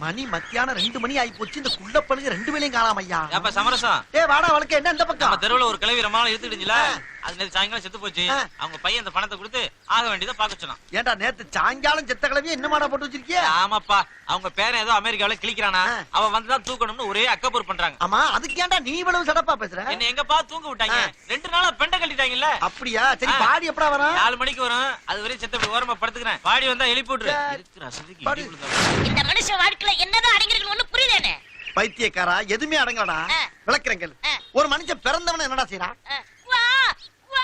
மணி மத்தியானம் 2 மணி ஆயி போச்சு. இந்த குள்ளப்பழுங்க 2 வேளையும் காணாம ஐயா. ஏப்பா சமரசம். வாடா வழக்க என்ன இந்த பக்கம்? நம்ம தெருவுல ஒரு கிழவி ரமால இழுத்துடுச்சுல. அது நேத்து சாயங்காலம் செத்து போச்சு. அவங்க பையன் அந்த பணத்தை கொடுத்து ஆக வேண்டியதை பாக்க சொன்னான். ஏன்டா நேத்து சாயங்காலம் செத்த கிழவிய என்ன மாடா போட்டு வச்சிருக்கிய? ஆமாப்பா, அவங்க பேரன் ஏதோ அமெரிக்காவில கிளிக்கிறானா, அவன் வந்துதான் தூக்கணும்னு ஒரே அக்கபூர் பண்றாங்க. ஆமா, அதுக்கு ஏன்டா நீ இவ்வளவு சடப்பா பேசுற? என்ன எங்கப்பா தூங்க விட்டாங்க? 2 நாளா பெண்ட கட்டிட்டாங்கல்ல. அப்படியா? சரி, பாடி எப்படா வரும்? 4 மணிக்கு வரும். அது வரையும் செத்த ஓரமா படுத்துக்கிறேன். பாடி வந்தா எழுப்பி விட்டுரு. இந்த மனுஷ வாழ்க்கையில என்னதான் அடங்கிருக்கு ஒண்ணு புரியலனே. பைத்தியக்காரா, எதுமே அடங்கலடா. விளக்குறேங்க. ஒரு மனுஷன் பிறந்தவன என்னடா செய்யறான்? வா வா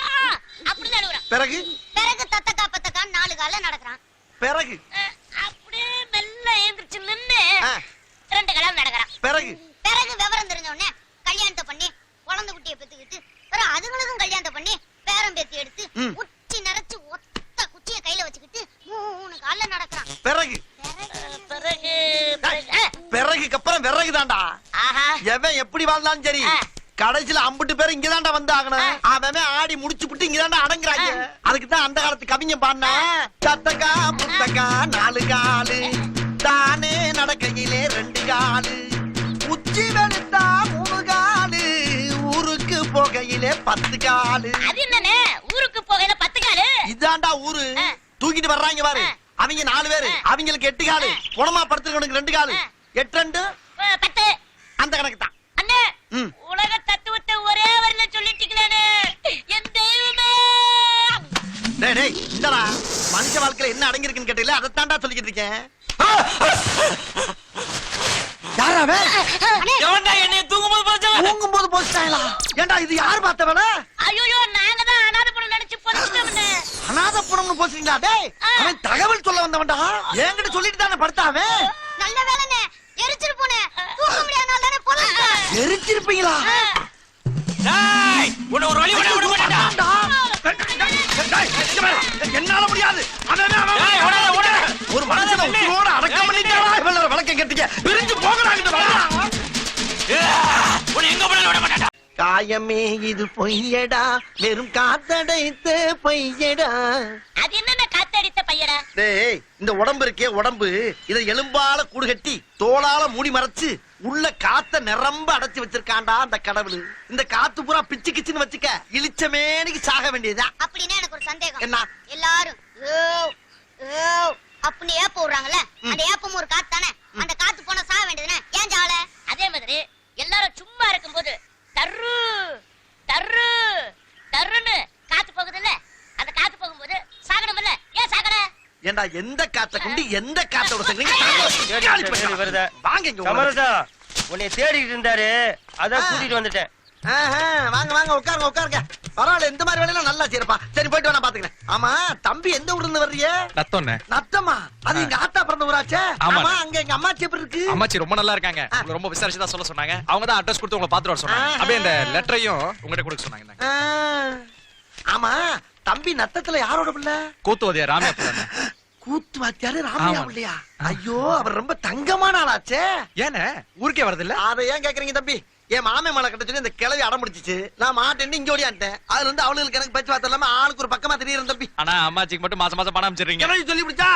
அப்படியே அழுகுறான். பிறகு தத்தக்கா பத்தக்கா 4 கால்ல நடக்கறான். பிறகு அப்படியே மெல்ல எழுந்திருச்சு நின்னு 2 கால்ல நடக்கறான். பிறகு விவரம் தெரிஞ்ச உடனே கல்யாணத்தை பண்ணி குழந்தை குட்டியை பெத்துக்கிட்டு அப்புறம் அதுங்களுக்கும் கல்யாணத்தை பண்ணி பேரம் பேத்தி எடுத்து உச்சி நரைச்சு ஒத்த குச்சியை கையில வச்சுக்கிட்டு 3 கால்ல நடக்கறான். பிறகு பிறகுக்கு அப்புறம் விறகுதான்டா. எவன் எப்படி வாழ்ந்தாலும் சரி கடைசியில 50 பேர் இங்கதான்டா வந்து ஆகணும். அவன் ஆடி முடிச்சு விட்டு இங்கதான்டா அடங்குறாங்க. அதுக்குதான் அந்த காலத்து கவிஞன் பாடினா, சத்தக்கா புத்தக்கா 4 காலு தானே நடக்கையிலே 2 காலு உச்சி வெளுத்தா 3 காலு ஊருக்கு போகையிலே 10 காலு. அது என்னனே ஊருக்கு போகையில 10 காலு? இதான்டா ஊரு. தூக்கிட்டு வர்றாங்க பாரு, அவங்க 4 பேரு, அவங்களுக்கு 8 காலு. குணமா படுத்துறவனுக்கு 2 காலு. 8 2 10 அந்த கணக்கு தான். அண்ணே, உலக தத்துவத்தை ஒரே வரியில சொல்லிட்டீங்களே என் தெய்வமே. டேய் டேய், இந்தடா மனுஷ வாழ்க்கையில என்ன அடங்கி இருக்குன்னு கேட்டீல, அத தான்டா சொல்லிக்கிட்டு இருக்கேன். யாராவே? எவன்டா என்னைய தூங்கும்போது போச்சாங்க? தூங்கும்போது போச்சாங்களா? ஏன்டா இது யார் பார்த்த வேலை? ஐயோ, நாங்க தான் அனாதைப்படம் நினைச்சு போச்சுட்டோம்னே. அனாதைப்படம்னு போச்சுங்களா? டேய், அவன் தகவல் சொல்ல வந்தவன்டா. என்கிட்ட சொல்லிட்டு தானே படுத்தாவே. நல்ல வேலைனே, எரிச்சிரு போனே. தூங்க முடியாதனால தானே போலங்க. எரிச்சிருப்பீங்களா? டேய், உன்னை ஒரு வழி விட மாட்டேன்டா. என்னால முடியாது. ஒரு மனுஷனை உயிரோட அடக்கம் பண்ணிட்டாடா. இவள வழக்கம் கட்டிக்க பிரிஞ்சு போகறாங்க. உன்னை எங்க போனாலும் விட மாட்டேன்டா. காயமே இது பொய்யடா, வெறும் காத்தடைத்த பொய்யடா. அது என்னன்னா காத்தடித்த பையடா? டேய், இந்த உடம்பு இருக்கே உடம்பு, இத எலும்பால கூடு கட்டி தோளால மூடி மறைச்சு உள்ள காத்த நிரம்ப அடைச்சு வச்சிருக்காண்டா அந்த கடவுள். இந்த காத்து பூரா பிச்சு கிச்சுன்னு வச்சுக்க இளிச்சமேனிக்கு சாக வேண்டியதா. அப்படின்னா எனக்கு ஒரு சந்தேகம். என்ன? எல்லாரும் அப்படின்னு ஏப்ப விடுறாங்கல்ல, அந்த ஏப்பம் ஒரு காத்து தானே. அந்த காத்து போனா சாக வேண்டியதுனே, ஏன் ஜாவல? அதே மாதிரி எல்லாரும் சும்மா இருக்கும்போது தர்ரு தர்ரு தர்ருன்னு காத்து போகுதுல்ல, அந்த காத்து போகும்போது சாகணும்ல, ஏன் சாகற? ஏண்டா எந்த காத்த கொண்டு எந்த காத்தோட சேர்றீங்க? வருதா வாங்க இங்க. சமரசா, உன்னை தேடிட்டு இருந்தாரு, அதான் கூட்டிட்டு வந்துட்டேன். வாங்க வாங்க, உட்காருங்க உட்காருங்க. பரவாயில்ல, இந்த மாதிரி வேலையெல்லாம் நல்லா செய்யறப்பா. சரி, போயிட்டு வா, நான் பாத்துக்கிறேன். ஆமா தம்பி, எந்த ஊர்ல இருந்து வர்றீங்க? நத்தம்ண்ணே. நத்தமா? அது எங்க ஆத்தா பிறந்த ஊராச்சே. ஆமா. ஆமா, அங்க எங்க அம்மாச்சி எப்படி இருக்கு? அம்மாச்சி ரொம்ப நல்லா இருக்காங்க. உங்களை ரொம்ப விசாரிச்சு தான் சொல்ல சொன்னாங்க. அவங்க தான் அட்ரஸ் கொடுத்து உங்களை பாத்துட்டு வர சொன்னாங்க. அப்படியே இந்த லெட்டரையும் உங்ககிட்ட கொடுக்க சொன்னாங்க. ஆமா, தம்பி நத்தத்துல யாரோட பிள்ளை? கூத்துவதியா ராமையா பிள்ளை. கூத்து வாத்தியாரு ராமையா பிள்ளையா? ஐயோ, அவர் ரொம்ப தங்கமான ஆளாச்சே. ஏன்னு ஊருக்கே வரது இல்ல? அதை ஏன் கேக்குறீங்க தம்பி? என் மாமே மலை கட்ட சொல்லி இந்த கிளவி அடம் முடிச்சிச்சு. நான் மாட்டேன்னு இங்க ஓடியான்ட்டேன். அதுல இருந்து அவளுக்கு எனக்கு பேச்சு வார்த்தை இல்லாம ஆளுக்கு ஒரு பக்கமா தெரியுறேன் தம்பி. ஆனா அம்மாச்சிக்கு மட்டும் மாசம் மாசம் பணம் அமைச்சிடுறீங்க. கிளவி சொல்லி பிடிச்சா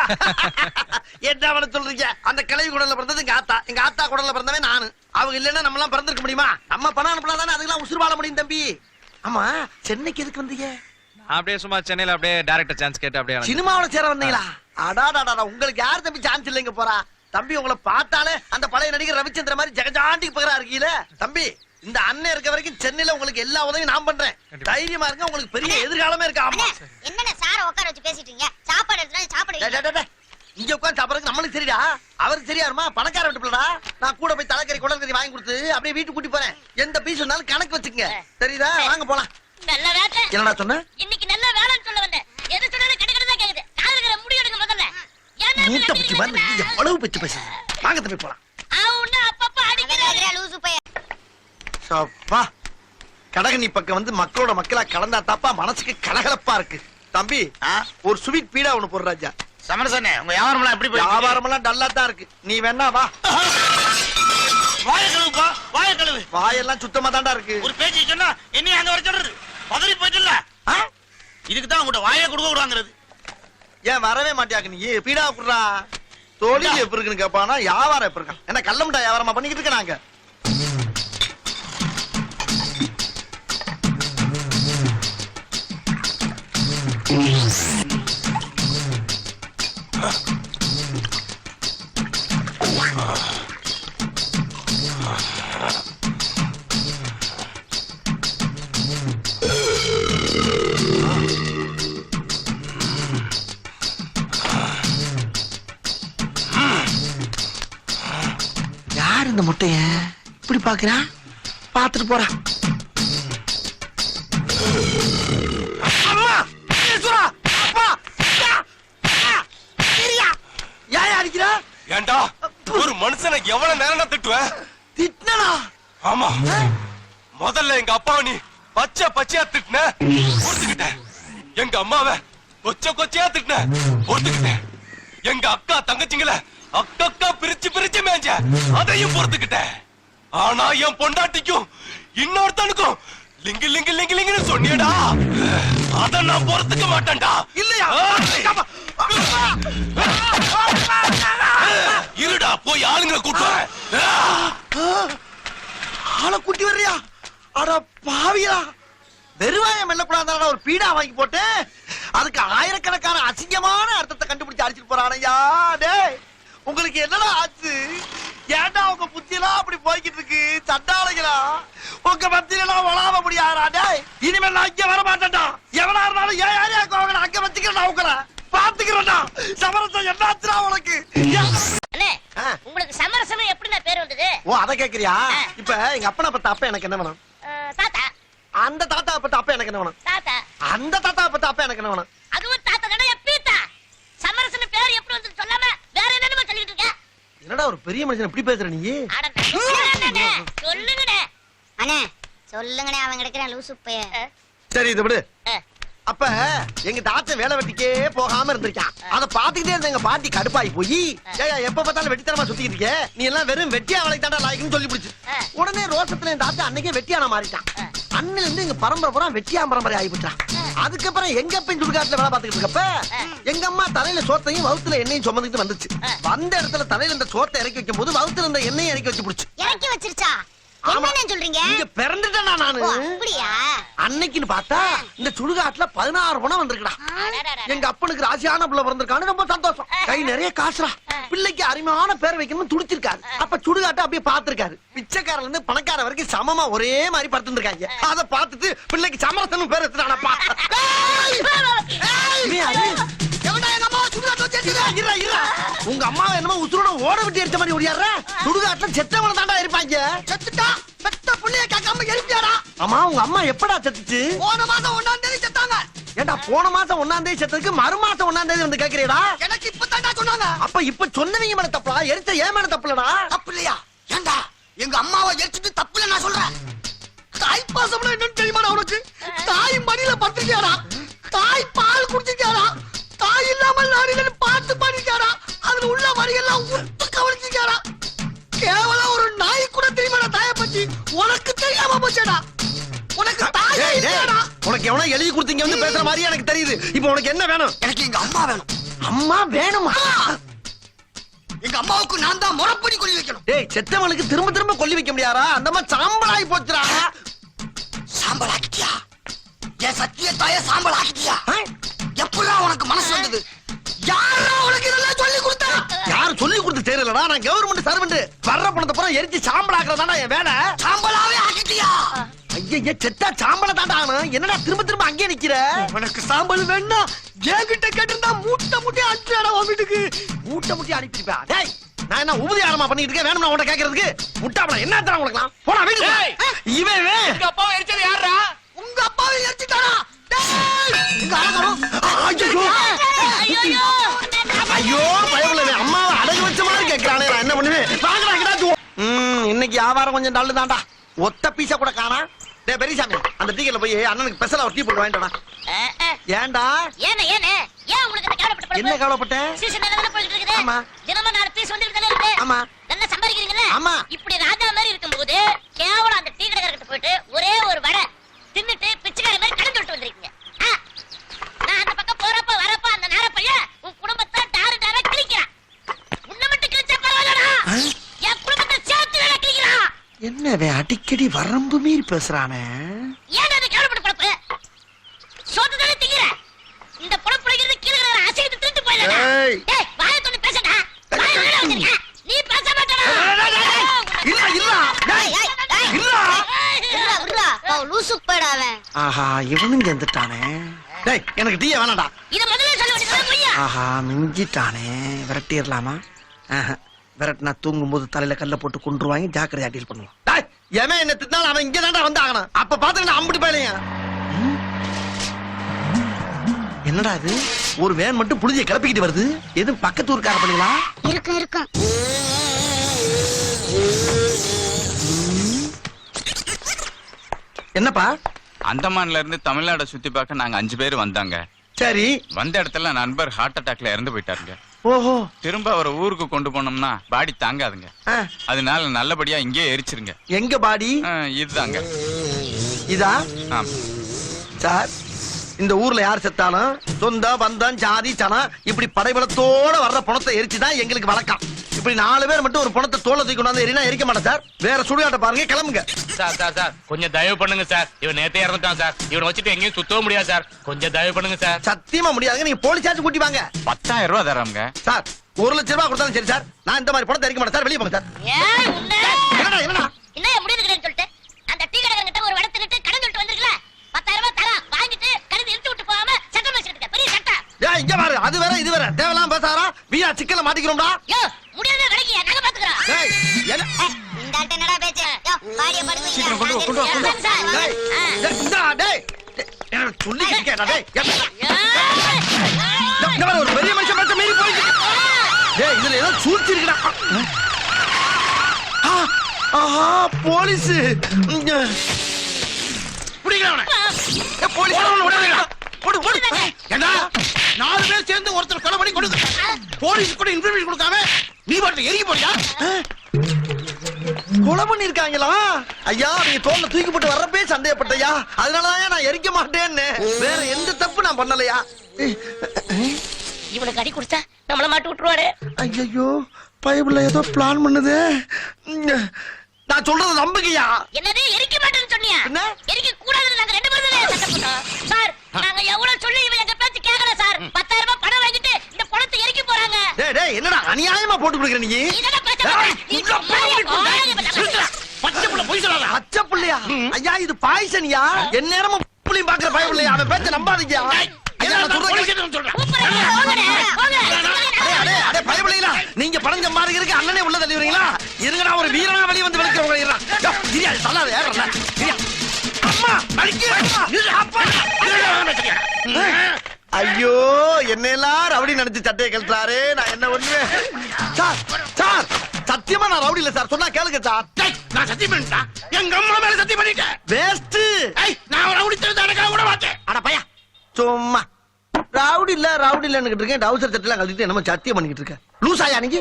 என்ன அவளை சொல்றீங்க? அந்த கிளவி குடல்ல பிறந்தது எங்க ஆத்தா, எங்க ஆத்தா குடல்ல பிறந்தவன் நானு. அவங்க இல்லன்னா நம்ம எல்லாம் பிறந்திருக்க முடியுமா? நம்ம பணம் அனுப்பினா தானே அதுக்கெல்லாம் உசுறு வாழ முடியும் தம்பி. ஆமா, சென்னைக்கு எதுக்கு வந்தீங்க? அப்படியே சும்மா சென்னையில அப்படியே டைரக்டர் சான்ஸ் கேட்டு அப்படியே சினிமாவில சேர வந்தீங்களா? அடாடாடா, உங்களுக்கு யார் தம்பி சான்ஸ் இல்லைங்க போறா? தம்பி, உங்களை பார்த்தாலே அந்த பழைய நடிகர் ரவிச்சந்திர மாதிரி ஜெகஜாண்டிக்கு பகரா இருக்கீல தம்பி. இந்த அண்ணன் இருக்க வரைக்கும் சென்னையில உங்களுக்கு எல்லா உதவியும் நான் பண்றேன். தைரியமா இருங்க, உங்களுக்கு பெரிய எதிர்காலமே இருக்கு. ஆமா, என்னென்ன சார உட்கார வச்சு பேசிட்டு இருக்கீங்க? சாப்பாடு எடுத்துட்டு சாப்பாடு இங்க உட்காந்து சாப்பிடுறது நம்மளுக்கு சரிடா, அவருக்கு சரியாருமா? பணக்கார வீட்டு பிள்ளடா. நான் கூட போய் தலைக்கறி குடல்கறி வாங்கி கொடுத்து அப்படியே வீட்டுக்கு கூட்டி போறேன். எந்த பீஸ் இருந்தாலும் கணக்கு வச்சுக்கங்க, தெரியுதா? வாங்க போலாம். நல்ல வேலை. என்னடா சொன்ன? இன்னைக்கு நல்ல வேலைன்னு சொல்ல வந்தேன். எது சொன்னாலும் கிடைக்கிறதா கேக்குது. காதுல முடி எடுங்க முதல்ல. மூட்டை பிச்சு வந்து எவ்வளவு பிச்சு பேசுறீங்க? வாங்க தம்பி போலாம். அவனா அப்பப்ப அடிக்கிறாரு லூசு பைய. சப்பா, கடகனி பக்கம் வந்து மக்களோட மக்களா கலந்தா தாப்பா மனசுக்கு கலகலப்பா இருக்கு. தம்பி, ஒரு ஸ்வீட் பீடா ஒண்ணு போடுற ராஜா. சமரசனே, உங்க வியாபாரம் எல்லாம் எப்படி போயிருக்கு? வியாபாரம் எல்லாம் டல்லா தான் இருக்கு. நீ வேணா வா. வாய கழுவுப்பா, வாய கழுவு. வாயெல்லாம் சுத்தமா தான்டா இருக்கு. ஒரு பேச்சு சொன்னா என்ன அங்க வர சொல்றது? பதறி போயிட்டுல. இதுக்கு தான் உங்கள்ட்ட வாயை கொடுக்க கூடாங்கிறது. ஏன் வரவே மாட்டியாக்கு? நீ பீடா குடுறா. தொழில் எப்படி இருக்குன்னு கேப்பானா வியாபாரம் எப்படி இருக்கான் என்ன கள்ள மிட்டாய் வியாபாரமா பண்ணிக்கிட்டு இருக்க நாங்க யார் இந்த முட்டைய இப்படி பாக்குறான் பாத்துட்டு போறான் அம்மா ஈஸ்வரா அப்பா யார் அடிக்கிறா ஏண்டா ஒரு மனுஷனை எவ்வளவு நேரம் திட்டுவேன் திட்டனா ஆமா முதல்ல எங்க அப்பாவை நீ பச்சை பச்சையா திட்டுன பொறுத்துக்கிட்டேன் எங்க அம்மாவை கொச்சை கொச்சையா திட்டுன பொறுத்துக்கிட்டேன் எங்க அக்கா தங்கச்சிங்கள அக்கா பிரிச்சு பிரிச்சு மேஞ்ச அதையும் பொறுத்துக்கிட்டேன் ஆனா என் பொண்டாட்டிக்கும் இன்னொருத்தனுக்கும் லிங்கு லிங்கு லிங்கு லிங்குன்னு சொன்னியடா அத நான் பொறுத்துக்க மாட்டேன்டா இல்லையா இருடா போய் ஆளுங்களை கூட்டு ஆளை கூட்டி வர்றியா அட பாவியா வெறுவாயம் மெல்லக்கூடாது ஒரு பீடா வாங்கி போட்டு அதுக்கு ஆயிரக்கணக்கான அசிங்கமான அர்த்தத்தை கண்டுபிடிச்சு அடிச்சிட்டு போறானையா டேய் உங்களுக்கு என்னடா ஆச்சு ஏன்டா உங்க புத்தியெல்லாம் அப்படி போய்கிட்டு இருக்கு சண்டாளைகளா உங்க மத்தியெல்லாம் வளாம முடியாதா டேய் இனிமேல் நான் இங்க வர மாட்டேன்டா எவனா இருந்தாலும் ஏன் யாரையா கோவல அங்க வச்சுக்கிறேன்டா உங்களை பாத்துக்கிறேன்டா சமரசம் என்னாச்சுடா உனக்கு அண்ணே உங்களுக்கு சமரசம் எப்படி பேர் வந்தது ஓ அத கேக்குறியா இப்ப எங்க அப்பனை பத்த அப்ப எனக்கு என்ன வேணும் தாத்தா அந்த தாத்தா பத்த அப்ப எனக்கு என்ன வேணும் தாத்தா அந்த தாத்தா பத்த அப்ப எனக்கு என்ன வேணும் அதுவும் தாத்தா தானே எப்பீத்தா சமரசம் பேர் எப்படி வந்தது சொல்லாம வேற என்னமா சொல்லிட்டு இருக்க என்னடா ஒரு பெரிய மனுஷன் இப்படி பேசுற நீ சொல்லுங்கடே அண்ணே சொல்லுங்கடே அவன் கிடக்குறான் லூசு பைய சரி இது விடு அப்ப எங்க தாத்தா வேலை வெட்டிக்கே போகாம இருந்திருக்கான் அத பாத்துக்கிட்டே இருந்த எங்க பாட்டி கடுப்பாயி போய் ஏயா எப்ப பார்த்தாலும் வெட்டித்தனமா சுத்திக்கிட்டு இருக்க நீ எல்லாம் வெறும் வெட்டியா வேலைக்கு தாண்டா லாய்க்குன்னு சொல்லி பிடிச்சு உடனே ரோசத்துல என் தாத்தா அன்னைக்கே வெட்டியானா மாறிட்டான் அண்ணில இருந்து எங்க பரம்பரை பூரா வெட்டியா பரம்பரை ஆகி போச்சான் அதுக்கப்புறம் எங்க அப்பன் சுடுகாட்டுல வேலை பார்த்துக்கிட்டு இருக்கப்ப எங்க அம்மா தலையில சோத்தையும் வவுத்துல எண்ணெயும் சுமந்துட்டு வந்துச்சு வந்த இடத்துல தலையில இந்த சோத்தை இறக்கி வைக்கும் போது வவுத்துல இருந்த எண்ணெயும் இறக்கி வச்சு பிடிச்சு இறக்கி வச்சிருச்சா என்ன சொல்றீங்க இங்க பிறந்துட்டேனா நானு அப்படியா அன்னைக்குன்னு பார்த்தா இந்த சுடுகாட்டுல 16 பணம் வந்திருக்குடா எங்க அப்பனுக்கு ராசியான பிள்ளை பிறந்திருக்கான்னு ரொம்ப சந்தோஷம் கை நிறைய காசுடா பிள்ளைக்கு அருமையான பேர் வைக்கணும்னு துடிச்சிருக்காரு அப்ப சுடுகாட்டை அப்படியே பாத்துருக்காரு பிச்சைக்காரல இருந்து பணக்கார வரைக்கும் சமமா ஒரே மாதிரி படுத்துருக்காங்க அத பார்த்துட்டு பிள்ளைக்கு சமரசனும் பேர் எடுத்துட்டானப்பா உங்க அம்மா என்னமோ உசுரோட ஓட விட்டு எரிச்ச மாதிரி ஓடியாடுற சுடுகாட்டுல செத்தவன தாண்டா இருப்பாங்க செத்துட்டா செத்த புள்ளைய கேட்காம எரிப்பியாடா ஆமா உங்க அம்மா எப்படா செத்துச்சு போன மாசம் 1ஆம் தேதி செத்தாங்க ஏண்டா போன மாசம் 1ஆம் தேதி செத்ததுக்கு மறு மாசம் 1ஆம் தேதி வந்து கேக்குறீடா எனக்கு இப்ப தாண்டா சொன்னாங்க அப்ப இப்ப சொன்னவங்க மேல தப்பா எரிச்ச ஏன் மேல தப்புலடா தப்பு இல்லையா ஏண்டா எங்க அம்மாவை எரிச்சிட்டு தப்பு இல்ல நான் சொல்றேன் தாய் பாசம்னா என்னன்னு தெரியுமாடா உனக்கு தாய் மடியில படுத்திருக்கியாடா தாய் பால் குடிச்சிருக்கியாடா தாய் இல்லாமல் நாடில பாட்டு பாடிருக்கியாடா அதுல உள்ள வரியெல்லாம் உத்து கவனிச்சிருக்கியாடா கேவலம் ஒரு நாய் கூட தெரியுமாடா தாயை பத்தி உனக்கு தெரியாம போச்சடா உனக்கு தாய் இல்லடா உனக்கு எவனோ எழுதி கொடுத்தீங்க வந்து பேசுற மாதிரி எனக்கு தெரியுது இப்போ உனக்கு என்ன வேணும் எனக்கு எங்க அம்மா வேணும் அம்மா வேணுமா எங்க அம்மாவுக்கு நான் தான் முறப்படி கொல்லி வைக்கணும் டேய் செத்தவனுக்கு திரும்ப திரும்ப கொல்லி வைக்க முடியாரா அந்த மாதிரி சாம்பலாகி போச்சுடா சாம்பல் ஆக்கிட்டியா என் சத்திய தாய சாம்பல் ஆக்கிட்டியா எப்பலாம் உனக்கு மனசு வந்தது யாரா உனக்கு இதெல்லாம் சொல்லி கொடுத்தா யாரு சொல்லி கொடுத்து தெரியலடா நான் கவர்மெண்ட் சர்வெண்ட் வர்ற பணத்தை பூரா எரிச்சு சாம்பல் ஆக்குறதாடா என் வேலை சாம்பலாவே ஆக்கிட்டியா ஐயா செத்தா சாம்பல தாண்டா ஆகணும் என்னடா திரும்ப திரும்ப அங்கே நிக்கிற உனக்கு சாம்பல் வேணா என்கிட்ட கேட்டிருந்தா மூட்டை மூட்டை அனுப்பிடா உன் வீட்டுக்கு மூட்டை மூட்டை அனுப்பிப்பா டேய் நான் என்ன உபதியாரமா பண்ணிட்டு இருக்கேன் வேணும்னா உன்கிட்ட கேக்குறதுக்கு முட்டாப்பல என்ன தர உனக்குலாம் போடா வீட்டுக்கு இவன் எங்க அப்பாவை எரிச்சது யாரா உங்க அப்பாவை எரிச்சுட்டானா ஐயோ பயப்பட அம்மாவை அடகு வச்ச மாதிரி கேட்கிறானே நான் என்ன பண்ணுவேன் இன்னைக்கு வியாபாரம் கொஞ்சம் டல்லு தான்டா ஒத்த பீஸா கூட காணா டேய் பெரியசாமி அந்த டீக்கல போய் அண்ணனுக்கு ஸ்பெஷலா ஒரு டீ போட்டு வாங்கிட்டடா ஏன்டா என்ன கவலைப்பட்ட சீசன் நல்லா போயிட்டு இருக்குது ஆமா தினமும் 4 பீஸ் வந்துட்டே இருக்கு ஆமா நல்லா சம்பாதிக்கிறீங்கல ஆமா இப்படி ராஜா மாதிரி இருக்கும்போது கேவலம் அந்த டீ கடைக்காரர்கிட்ட போயிட்டு ஒரே ஒரு வடை தின்னுட்டு பிச்சைக்கார மாதிரி கடன் சொல்லிட்டு வந்திருக்கீங்க நான் அந்த பக்கம் போறப்ப வரப்ப அந்த நேர பையன் உன் குடும்பத்தை டாரு டாரா கிழிக்கிறான் என்ன இவன் அடிக்கடி வரம்பு மீறி பேசுறானே? ஏன் அதை கேவலப்பட்டு பொழப்பு? சோத்து தானே திங்கிற. இந்த பொழப்புலங்கிறது கீழே கிடக்கிற அசைத்து திருட்டு போயிடலாம். ஏய். டேய், வாயை தொட்டு பேசடா. வாயை வெளியில வச்சிருக்க. நீ பேச மாட்டடா. இல்ல இல்ல டேய், இல்ல. லூசுக்கு போயிடா அவன். ஆஹா இவனும் சேர்ந்துட்டானே. டேய் எனக்கு டீயே வேணாடா. இத முதல்ல சொல்ல வேண்டியது பொய்யா? ஆஹா மிஞ்சிட்டானே. விரட்டிடலாமா? விரட்டினா தூங்கும் போது தலையில கல்ல போட்டு கொண்டுருவாங்க. ஜாக்கிரதையா டீல் பண்ணுவோம். டேய் எவன் என்ன திட்டினாலும் அவன் இங்க தான்டா வந்து ஆகணும். அப்ப பாத்துக்கிட்டு அம்பிட்டு போயிலையா? என்னடா இது? ஒரு வேன் மட்டும் புளிஞ்ச கிளப்பிக்கிட்டு வருது. எதுவும் பக்கத்து ஊருக்கார பண்ணீங்களா? இருக்கும். என்னப்பா? அந்தமான்ல இருந்து தமிழ்நாட சுத்தி பார்க்க நாங்க 5 பேர் வந்தாங்க. சரி. வந்த இடத்துல நண்பர் ஹார்ட் அட்டாக்ல இறந்து போயிட்டாருங்க. ஓஹோ. திரும்ப அவரை ஊருக்கு கொண்டு போனோம்னா பாடி தாங்காதுங்க. அதனால நல்லபடியா இங்கே எரிச்சிருங்க. எங்க பாடி? இதுதாங்க. இதா? ஆமா சார், இந்த ஊர்ல யார் செத்தாலும் சொந்த பந்தம் ஜாதி சனம் இப்படி படைபலத்தோட வர்ற பணத்தை எரிச்சுதான் எங்களுக்கு வழக்கம். இப்படி 4 பேர் மட்டும் ஒரு பணத்தை தோலை தூக்கி கொண்டாந்து எரினா எரிக்க மாட்டேன் சார். வேற சுடுகாட்ட பாருங்க, கிளம்புங்க. சார் கொஞ்சம் தயவு பண்ணுங்க சார். இவன் நேத்தே இறந்துட்டான் சார். இவனை வச்சுட்டு எங்கேயும் சுத்தவும் முடியாது சார். கொஞ்சம் தயவு பண்ணுங்க சார். சத்தியமா முடியாதுங்க. நீங்க போலீஸாச்சும் கூட்டி வாங்க. 10,000 ரூபாய் தராங்க சார். 1 லட்சம் ரூபாய் கொடுத்தாலும் சரி சார். நான் இந்த மாதிரி பணத்தை எரிக்க மாட்டேன் சார். வெளியே போங்க சார். ஏய் உன்னை என்னடா என்னடா? என்ன முடியுதுன்னு சொல்லிட்டு அந்த டீ கடைக்காரங்கிட்ட ஒரு வடத்துக்கிட்டு கடன் சொல்லிட்டு வந்திருக்கல. 10,000 ரூபாய் தரா வாங்கிட்டு கடன் இழுத்து விட்டு போகாம சட்டம் வச்சிருக்க. பெரிய சட்டம். ஏய் இங்க பாரு. அது வேற இது வேற. தேவலாம் பேசாரா? வீணா சிக்கல மாட்டிக்கிறோம்டா. யோ முடியாத விலகியா நாங்க பாத்துக்கறோம். டேய் என்ன? இந்த ஆட்ட என்னடா பேச்சு? யோ பாடிய படுங்க. சீக்கிரம் கொண்டு வா, கொண்டு வா, கொண்டு வா. டேய் இந்தா டேய். என்ன சொல்லி கேட்டா டேய். இந்த மாதிரி ஒரு பெரிய மனுஷன் பேச்ச மீறி போயிட்டு. டேய் இதுல ஏதோ சூழ்ச்சி இருக்குடா. ஆஹா போலீஸ். புடிங்கடா. ஏ போலீஸ் ஓடுடா. ஓடு ஓடு. ஏண்டா 4 பேர் சேர்ந்து ஒருத்தர் கொலை பண்ணி கொடுங்க. போலீஸ் கூட இன்ஃபர்மேஷன் கொடுக்காம நீ பாட்டு எரிக்க போறியா? கொலை பண்ணிருக்காங்களா? ஐயா நீங்க தோல்ல தூக்கி போட்டு வர்றப்பே சந்தேகப்பட்டயா. அதனாலதான் நான் எரிக்க மாட்டேன்னு. வேற எந்த தப்பு நான் பண்ணலையா? இவனுக்கு அடி கொடுத்தா நம்மள மாட்டி விட்டுருவாரு. ஐயோ பைபிள்ல ஏதோ பிளான் பண்ணுது. நான் சொல்றத நம்புங்கயா. என்னது எரிக்க மாட்டேன்னு சொன்னியா? என்ன? எரிக்க கூடாதுன்னு நாங்க 2 பேரும் தான் சட்டம் போட்டோம். சார் நாங்க எவ்வளவு சொல்லி இவன் எங்க பேச்சு கேக்கல சார். 10,000 ரூபாய் பணம் வாங்கிட்டு இந்த பணத்தை எரிக்க போறாங்க. டேய் டேய் என்னடா அநியாயமா போட்டு கொடுக்குற நீ? இதெல்லாம் பேச மாட்டேன். நீ பச்சை புள்ள போய் சொல்லாத. பச்சை புள்ளையா? ஐயா இது பாய்சனியா? எந்நேரமும் புள்ளையும் பாக்குற பயப்புள்ளையா? அவன் பேச்ச நம்பாதீங்க. ஐயா நான் சொல்றேன். அடே பயப்புள்ளைங்களா, நீங்க பணம் சம்பாதிக்கிறதுக்கு அண்ணனே உள்ள தள்ளி வரீங்களா? இருங்கடா ஒரு வீரனா வெளிய வந்து விளக்குறவங்க இருடா. யோ இரியா சொல்லாத ஏறடா. இரியா. அம்மா அடிக்க. அப்பா. ஐயோ என்னெல்லாம் ரவுடி நினைச்சு சட்டையை கழட்டாரு. நான் என்ன பண்ணுவேன்? சார் சார் சத்தியமா நான் ரவுடி இல்ல சார். சொன்னா கேளுங்க சார். நான் சத்தியம் பண்ணிட்டேன். எங்க அம்மா மேல சத்தியம் பண்ணிட்டேன். வேஸ்ட். நான் ரவுடி தெரிஞ்ச அடக்க விட மாட்டேன். அட பையா சும்மா ரவுடி இல்லன்னு இருக்கேன். டவுசர் சட்டெல்லாம் கழட்டிட்டு என்னமோ சத்தியம் பண்ணிக்கிட்டு இருக்க. லூசாயா நீங்க?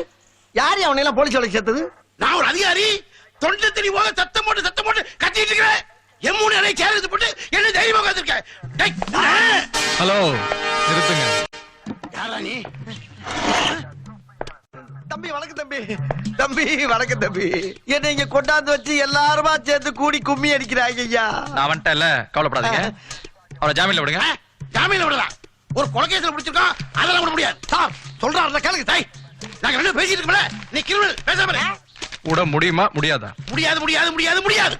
யாரு அவனை எல்லாம் போலீஸ் வேலைக்கு சேர்த்தது? நான் ஒரு அதிகாரி. தொண்டை தெரி போக சத்தம் போட்டு கத்திட்டு இருக்கிறேன். எம்மூணு அறை கேரளத்து போட்டு என்ன தைரியமா உட்கார்ந்திருக்கேன். ஹலோ நிறுத்துங்க. யாரா நீ? தம்பி வணக்கம் தம்பி. தம்பி வணக்கம் தம்பி. என்ன இங்க கொண்டாந்து வச்சு எல்லாருமா சேர்த்து கூடி கும்மி அடிக்கிறாங்க ஐயா. நான் வந்துட்டேன்ல, கவலைப்படாதீங்க. அவளை ஜாமீன்ல விடுங்க. ஜாமீன்ல விடலாம். ஒரு கொலைகேஸ்ல பிடிச்சிருக்கான். அதெல்லாம் விட முடியாது. சார் சொல்றாருல கேளுங்க. தாய் நாங்க 2 பேரும் பேசிட்டு இருக்கோம்ல. நீ கிரிமினல் பேசாம இரு. விட முடியுமா முடியாதா? முடியாது.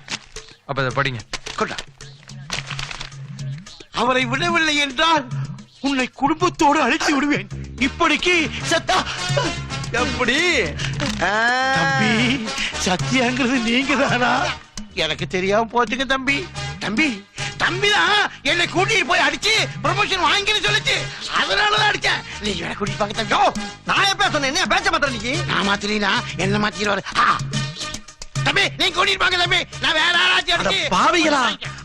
அப்ப இதை படிங்க. கொண்டா. அவரை விடவில்லை என்றால் உன்னை குடும்பத்தோடு அழைத்து விடுவேன். இப்படிக்கு சத்தா எப்படி தம்பி சத்தியாங்கிறது நீங்க தானா? எனக்கு தெரியாம போச்சுங்க தம்பி. தம்பிதான் என்னை கூட்டிட்டு போய் அடிச்சு ப்ரமோஷன் வாங்கின்னு சொல்லிச்சு. அதனாலதான் அடிச்சேன். நீங்க வேற கூட்டிட்டு பாக்க தம்பி. நான் எப்ப சொன்னேன்? என்ன பேச்ச மாத்திர நீ? நான் மாத்திரீனா என்ன மாத்திடுவாரு? தம்பி நீங்க கூட்டிட்டு பாக்க தம்பி. நான் வேற ஆளாச்சு அட அடிச்சு. பாவிகளா,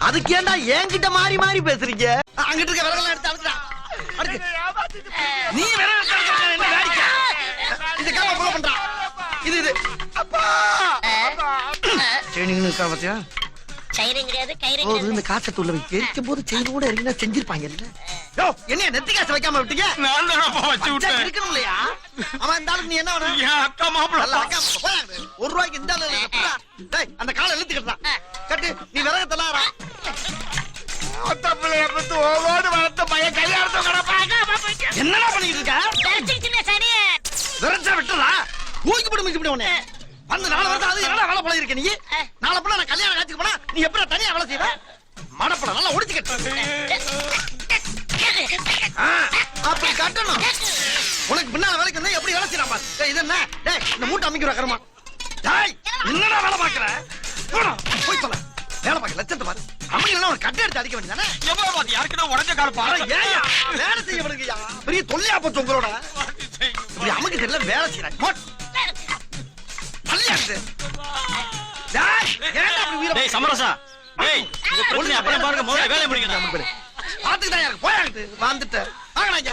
அதுக்கு ஏன்டா என்கிட்ட மாறி பேசுறீங்க? அங்கிட்டு இருக்க விறகெல்லாம் எடுத்து அழுத்துடா. நீ விறகு என்ன வேடிக்கை? இந்த கேமரா ஃபாலோ பண்றா. இது அப்பா ட்ரெயினிங் இருக்கா பாத்தியா? சைரன் கிடையாது கயிறு ஓ இந்த கிடையாது. காசை உள்ள வைக்க எரிக்கும் போது செயின் கூட இறங்கினா செஞ்சிருப்பாங்க இல்ல? யோ என்ன நெத்தி காசை வைக்காம விட்டீங்க? நான் தான் வச்சு விட்டேன். இருக்கணும் இல்லையா? அவன் இந்த ஆளுக்கு நீ என்ன வேணும்? என் அக்கா மாப்பிள்ள. நல்ல அக்கா போய் 1 ரூபாய்க்கு இந்த ஆளு. டேய் அந்த காலை மண்ணு மிச்சு விட உடனே வந்து 4 வருஷம் அது என்ன வேலை பழகி இருக்க நீ நாளை போனா நான் கல்யாணம் காட்சிக்கு போனா நீ எப்படி தனியா வேலை செய்வ மடப்பட நல்லா ஒடிச்சுக்கிட்டு அப்படி கட்டணும் உனக்கு பின்னால வேலைக்கு வந்தா எப்படி வேலை செய்யலாம் பாரு இது என்ன டேய் இந்த மூட்டை அமைக்கிற கர்மா டேய் என்னடா வேலை பாக்குற போய் சொல்ல வேலை பாக்க லட்சத்தை பாரு அமைக்கலாம் ஒரு கட்டை எடுத்து அடிக்க வேண்டியதானே எவ்வளவு பாத்து யாருக்கிட்ட உடஞ்ச கால் பாரு ஏயா வேலை செய்ய விடுங்கய்யா பெரிய தொல்லையா போச்சு உங்களோட இப்படி அமுக்கு தெரியல வேலை செய்யறாங்க சமரசா டேய் இந்த பிரச்சனை அப்புறம் பாருங்க முதல்ல வேலைய முடிக்கணும் பாத்துக்கிட்டா யாருக்கு போயாங்கிட்டு வந்துட்ட வாங்கடாங்க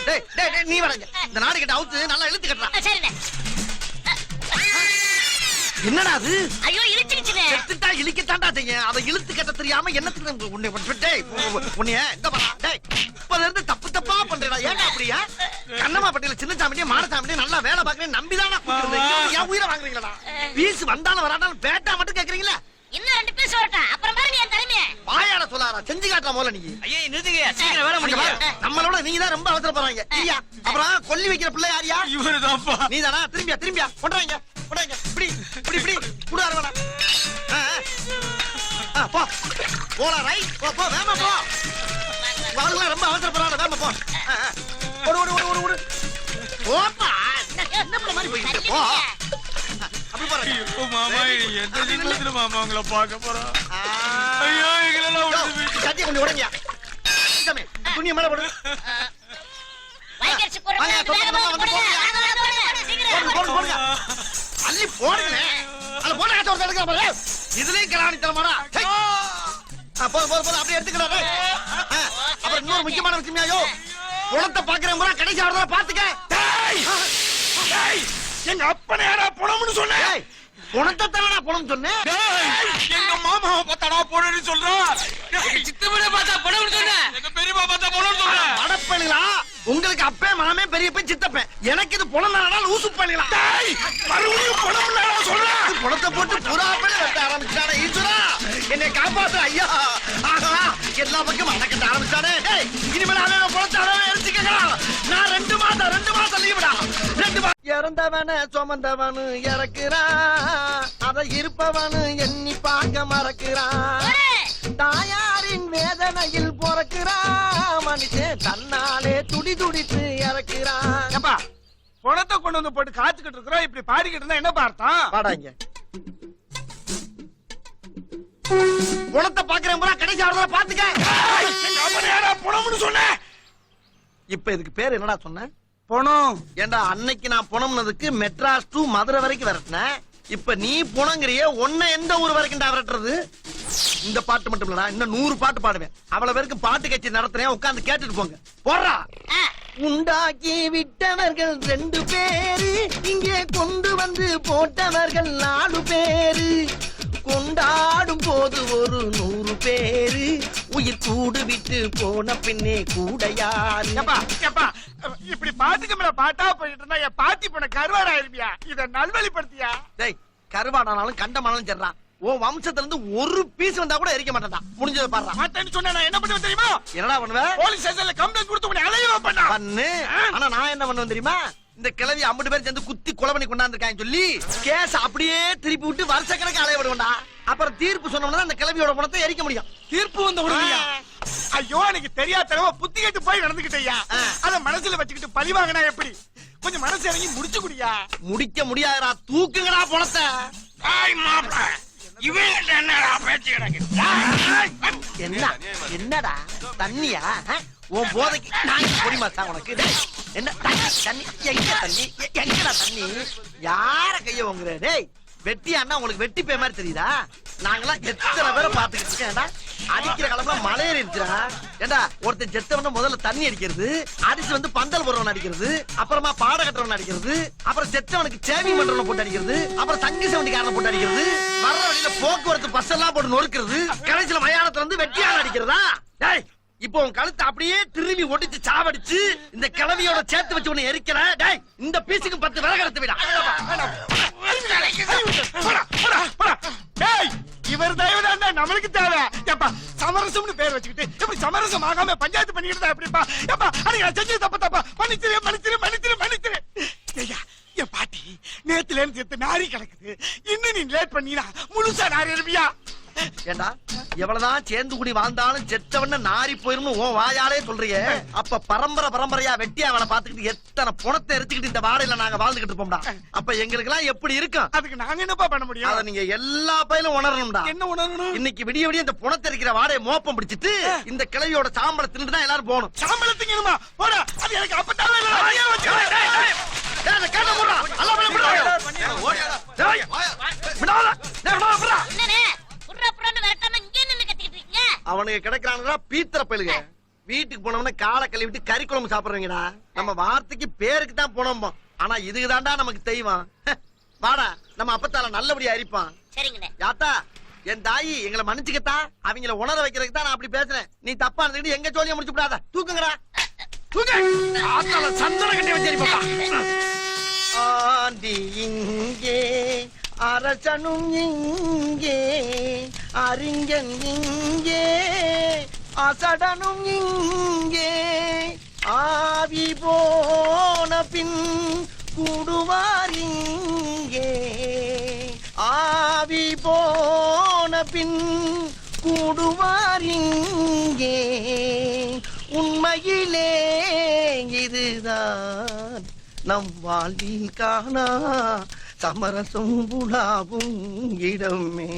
டேய் டேய் டேய் நீ வரங்க இந்த நாடு கிட்ட அவுத்து நல்லா இழுத்து கட்டறா சரிண்ணே. என்னடா அது ஐயோ இழுத்துக்கிச்சுனே. செத்துட்டா இழுக்கத்தாண்டா செய்யும் அதை இழுத்து கட்ட தெரியாம என்னத்துக்கு உன்னை டேய் உன்னைய இந்த பாடா டேய் இப்பல இருந்து தப்பு தப்பா பண்றடா ஏன்டா அப்படியா கண்ணம்மா பட்டியில சின்ன சாமியே மாடசாமியே நல்லா வேலை பாக்குறேன் நம்பிதானா கூப்பிடுறீங்க ஏன் உயிரை வாங்குறீங்களா பீஸ் வந்தாலும் வராட்டாலும் பேட்டா மட்டும் கேக்குறீங்களா இன்னும் 2 பீஸ் வரட்டும் அப்புறம் பாருங்க என் தலைமையை வாயாட சொல்லாரா செஞ்சு காட்டுற போல நீங்க ஐயே நிறுத்துங்க சீக்கிரம் வேலை முடிங்க நம்மளோட நீங்க தான் ரொம்ப அவசரப்படுறாங்க ஐயா அப்புறம் கொல்லி வைக்கிற பிள்ளை யாரியா இவருதான்ப்பா நீதானா திரும்பியா கொண்டாங்க இப்படி குடார வேணா போ போடா ரைட் போ வேமா போ வாங்கலாம் ரொம்ப அவசரப்படுறாங்க வேமா போ ஓடு போப்பா என்ன பிள்ளை மாதிரி போயிட்டு போ அப்படி பாருங்க மாமா எந்த ஜென்மத்துல மாமா உங்களை பார்க்க போறோம் ஐயோ எங்களெல்லாம் சத்திய கொஞ்சம் உடங்கியா துணியை மேல போடு வைக்கர்ச்சி போடுங்க வாங்க, வேகமா வந்து போடுங்க சீக்கிரம் போடுங்க அள்ளி போடுங்க அத போட காசு ஒரு தடவை பாரு இதுலயும் கலாணி தரமாடா போது அப்படியே எடுத்துக்கடா அப்புறம் இன்னொரு முக்கியமான விஷயமாயோ குளத்தை பாக்குறேன் முறை கடைசி ஆடுறத பாத்துக்க எங்க அப்பனை யாரா புலம்னு சொன்னேன் குணத்தை தானடா புலம் சொன்னேன் எங்க மாமாவை பார்த்தாடா புலன்னு சொல்றான் சித்தமனை பார்த்தா புலம்னு சொன்னேன் எங்க பெரியம்மா பார்த்தா புலம்னு சொன்னேன் அடப்பணிகளா உங்களுக்கு அப்பே மாமே பெரியப்பன் சித்தப்பன் எனக்கு இது புலம் தானடா லூசு பண்ணிகளா மறுபடியும் புலம்னு சொல்றேன் குளத்தை போட்டு புறா பண்ணி வெட்ட ஆரம்பிச்சானே ஈஸ்வரா என்னை காப்பாத்து ஐயா ஆஹா எல்லா பக்கம் அடக்கட்ட ஆரம்பிச்சானே டேய் இனிமேல் அவன் குளத்தை அவன் எரிச்சுக்கலாம் நான் 2 மாசம் லீவுடா 2 மாசம் இறந்தவன சுமந்தவனு இறக்குறான் அத இருப்பவனு எண்ணி பார்க்க மறக்கிறான் தாயாரின் வேதனையில் பிறக்கிறான் மனுஷன் தன்னாலே துடித்து இறக்கிறான் பணத்தை கொண்டு வந்து போட்டு காத்துக்கிட்டு இருக்கிறோம் இப்படி பாடிக்கிட்டு இருந்தா என்ன பார்த்தோம் பாடாங்க குளத்தை பாக்குறேன் பூரா கடைசி ஆடுறத பாத்துக்க புலம்னு சொன்னேன் இப்ப இதுக்கு பேர் என்னடா சொன்ன பணம் ஏண்டா அன்னைக்கு நான் புணம்னதுக்கு மெட்ராஸ் டு மதுரை வரைக்கும் விரட்டினேன் இப்ப நீ புணங்கிறிய உன்னை எந்த ஊர் வரைக்கும் விரட்டுறது இந்த பாட்டு மட்டும் இல்லடா இன்னும் 100 பாட்டு பாடுவேன் அவ்வளவு பேருக்கு பாட்டு கட்சி நடத்துறேன் உட்கார்ந்து கேட்டுட்டு போங்க போடுறா உண்டாக்கி விட்டவர்கள் 2 பேரு இங்கே கொண்டு வந்து போட்டவர்கள் 4 பேரு கொண்டாடும் போது ஒரு 100 பேரு உயிர் கூடு விட்டு போன பின்னே கூட யாரு இப்படி பாட்டுக்கு மேல பாட்டா போயிட்டு இருந்தா என் பாட்டி போன கருவாடா இருப்பியா இத நல்வழிப்படுத்தியா டேய் கருவாடானாலும் கண்டமானாலும் சரிதான் ஓ வம்சத்துல இருந்து ஒரு பீஸ் வந்தா கூட எரிக்க மாட்டேன்டா முடிஞ்சது பாடுறா மாட்டேன்னு சொன்னா நான் என்ன பண்ணுவேன் தெரியுமா என்னடா பண்ணுவேன் போலீஸ் ஸ்டேஷன்ல கம்ப்ளைண்ட் கொடுத்து உன்னை அலையவா பண்ணா பண்ணு ஆனா நான் என்ன பண்ணுவேன் தெரியுமா இந்த கிழவி 50 பேர் சேர்ந்து குத்தி கொலை பண்ணி கொண்டாந்துருக்காங்க சொல்லி கேஸ் அப்படியே திருப்பி விட்டு வருஷக்கணக்கு அலைய விடுவேன்டா அப்புறம் தீர்ப்பு சொன்னோம்னா அந்த கிழவியோட பணத்தை எரிக்க முடியும் தீர்ப்பு வந்து விடுவியா ஐயோ எனக்கு தெரியாதனமா புத்தி கேட்டு போய் நடந்துக்கிட்டயா அத மனசுல வச்சுக்கிட்டு பழி வாங்கினா எப்படி கொஞ்சம் மனசு இறங்கி முடிச்சு குடியா முடிக்க முடியாதுடா தூக்குங்கடா பணத்தை என்னடா தண்ணியா உன் போதைக்கு நான் பொடிமாத்தா உனக்கு என்ன தண்ணி எங்கடா தண்ணி யார கைய உங்குற டேய் வெட்டியான்னா உங்களுக்கு வெட்டி பே மாதிரி தெரியுதா நாங்கெல்லாம் எத்தனை பேரை பாத்துக்கிட்டு இருக்கேன்டா அடிக்கிற காலம்ல மலையேறி இருந்துடா ஏண்டா ஒருத்தன் செத்தவன முதல்ல தண்ணி அடிக்கிறது அடிச்சு வந்து பந்தல் போடுறவன் அடிக்கிறது அப்புறமா பாட கட்டுறவன் அடிக்கிறது அப்புறம் செத்தவனுக்கு சேவி பண்றவன போட்டு அடிக்கிறது அப்புறம் தங்கி சவண்டிக்காரனை போட்டு அடிக்கிறது வர்ற வழியில போக்குவரத்து பஸ் எல்லாம் போட்டு நொறுக்கிறது கடைசியில மயானத்துல இருந்து வெட்டியான அடிக்கிறதா டேய் இப்போ உன் கழுத்தை அப்படியே திரும்பி ஒடிச்சு சாவடிச்சு இந்த கிளவியோட சேர்த்து வச்சு உன்னை எரிக்கிற டேய் இந்த பீஸுக்கு 10 விறகு எடுத்து விடா இவர் தயவுதான் நம்மளுக்கு தேவை ஏப்பா சமரசம்னு பேர் வச்சுக்கிட்டு எப்படி சமரசம் ஆகாம பஞ்சாயத்து பண்ணிக்கிட்டு எப்படிப்பா ஏப்பா அன்னைக்கு நான் செஞ்சது தப்பா மன்னிச்சிரு ஐயா என் பாட்டி நேத்துல செத்துல செத்து நாரி கிடக்குது. இன்னும் நீ லேட் பண்ணினா முழுசா நாரி இருப்பியா? ஏண்டா எவ்வளவுதான் சேர்ந்து கூடி வாழ்ந்தாலும் செத்தவன நாரி போயிரும் உன் வாயாலே சொல்றியே. அப்ப பரம்பரையா வெட்டி அவனை பாத்துக்கிட்டு எத்தனை பணத்தை எரிச்சுக்கிட்டு இந்த வாடையில நாங்க வாழ்ந்துகிட்டு இருப்போம்டா. அப்ப எங்களுக்கு எல்லாம் எப்படி இருக்கும்? அதுக்கு நாங்க என்னப்பா பண்ண முடியும்? அத நீங்க எல்லா பயிலும் உணரணும்டா. என்ன உணரணும்? இன்னைக்கு விடிய இந்த பணத்தை எரிக்கிற வாடையை மோப்பம் பிடிச்சிட்டு இந்த கிளையோட சாம்பலை தின்னுட்டு தான் எல்லாரும் போகணும். சாம்பளத்துக்கு போடா. அது எனக்கு அப்பதான் அவனுக்கு கிடைக்கிறானுடா பீத்திர பயிலுங்க. வீட்டுக்கு போனவன காலை கழுவிட்டு கறி குழம்பு சாப்பிடுறீங்கடா. நம்ம வார்த்தைக்கு பேருக்கு தான் போனோம். ஆனா இதுக்கு தாண்டா நமக்கு தெய்வம். வாடா நம்ம அப்பத்தால நல்லபடியா அரிப்பான். சரிங்கண்ணே. யாத்தா என் தாயி எங்களை மன்னிச்சுக்கத்தா. அவங்கள உணர வைக்கிறதுக்கு தான் நான் அப்படி பேசுறேன். நீ தப்பா இருந்துக்கிட்டு எங்க ஜோலியை முடிச்சு விடாத. தூக்குங்கடா சந்தன கட்டி வச்சிருப்பா. ஆண்டி இங்கே அரசனும் இங்கே அறிஞன் இங்கே அசடனும் இங்கே ஆவி போன பின் கூடுவார் இங்கே ஆவி போன பின் கூடுவார் இங்கே உண்மையிலே இதுதான் நம் வாழ்வில் காணா சமரசம் புலாவும் இடமே.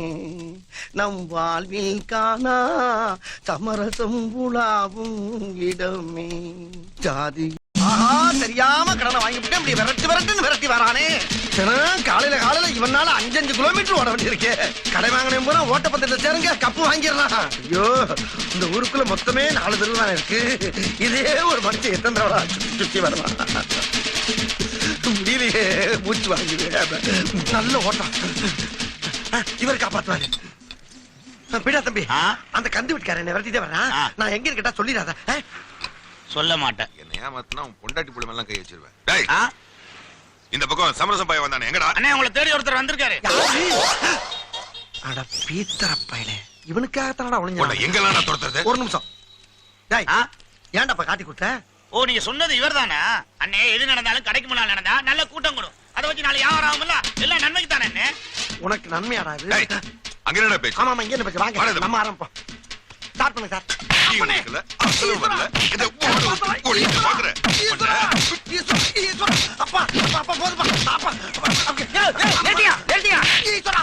நம் வாழ்வில் காணா சமரசம் புலாவும் இடமே. ஜாதி தெரியாம கடனை வாங்கிவிட்டேன். இப்படி விரட்டி வரானே. காலையில இவனால 5 கிலோமீட்டர் ஓட வேண்டியிருக்கு. கடை வாங்கினேன் போனா ஓட்டப்பந்தத்தை சேருங்க கப்பு வாங்கிடலாம். ஐயோ இந்த ஊருக்குள்ள மொத்தமே 4 தெரு தானே இருக்கு. இதே ஒரு மனுஷன் எத்தனை தடவை சுத்தி வரலாம். முடியலையே மூச்சு வாங்குது. நல்ல ஓட்டம். இவர் காப்பாத்துவாரு. பிடா தம்பி அந்த கந்து வீட்டுக்காரன் விரட்டிட்டே வர்றான். நான் எங்க இருக்கட்டா சொல்லிடாத. சொல்ல மாட்டேன். என்ன ஏமாத்தினா உன் பொண்டாட்டி புள்ள மேல கை வச்சிருவேன். டேய் இந்த பக்கம் சமரசம் பையன் வந்தானே எங்கடா? அண்ணே உங்களை தேடி ஒருத்தர் வந்திருக்காரு. அட பீத்தர பையனே இவனுக்காகத்தானடா ஒளிஞ்சா. எங்கெல்லாம் நான் துரத்துறது? ஒரு நிமிஷம். டேய் ஏன்டாப்பா காட்டி கொடுத்த? ஓ நீங்க சொன்னது இவர்தானா? அண்ணே எது நடந்தாலும் கடைக்கு முன்னால நடந்தா நல்ல கூட்டம் கூடும். அதை வச்சு நாளை வியாபாரம் ஆகும்ல. எல்லாம் நன்மைக்கு தானே அண்ணே. உனக்கு நன்மையாடா இது? அங்க என்னடா பேச்சு? ஆமா இங்க என்ன பேச்சு? வாங்க நம்ம ஆரம்பிப்போம். ஸ்டார்ட் பண்ணுங்க சார். அப்பா அப்பா போதுப்பா. அப்பா ஏடியா ஈஸ்வரா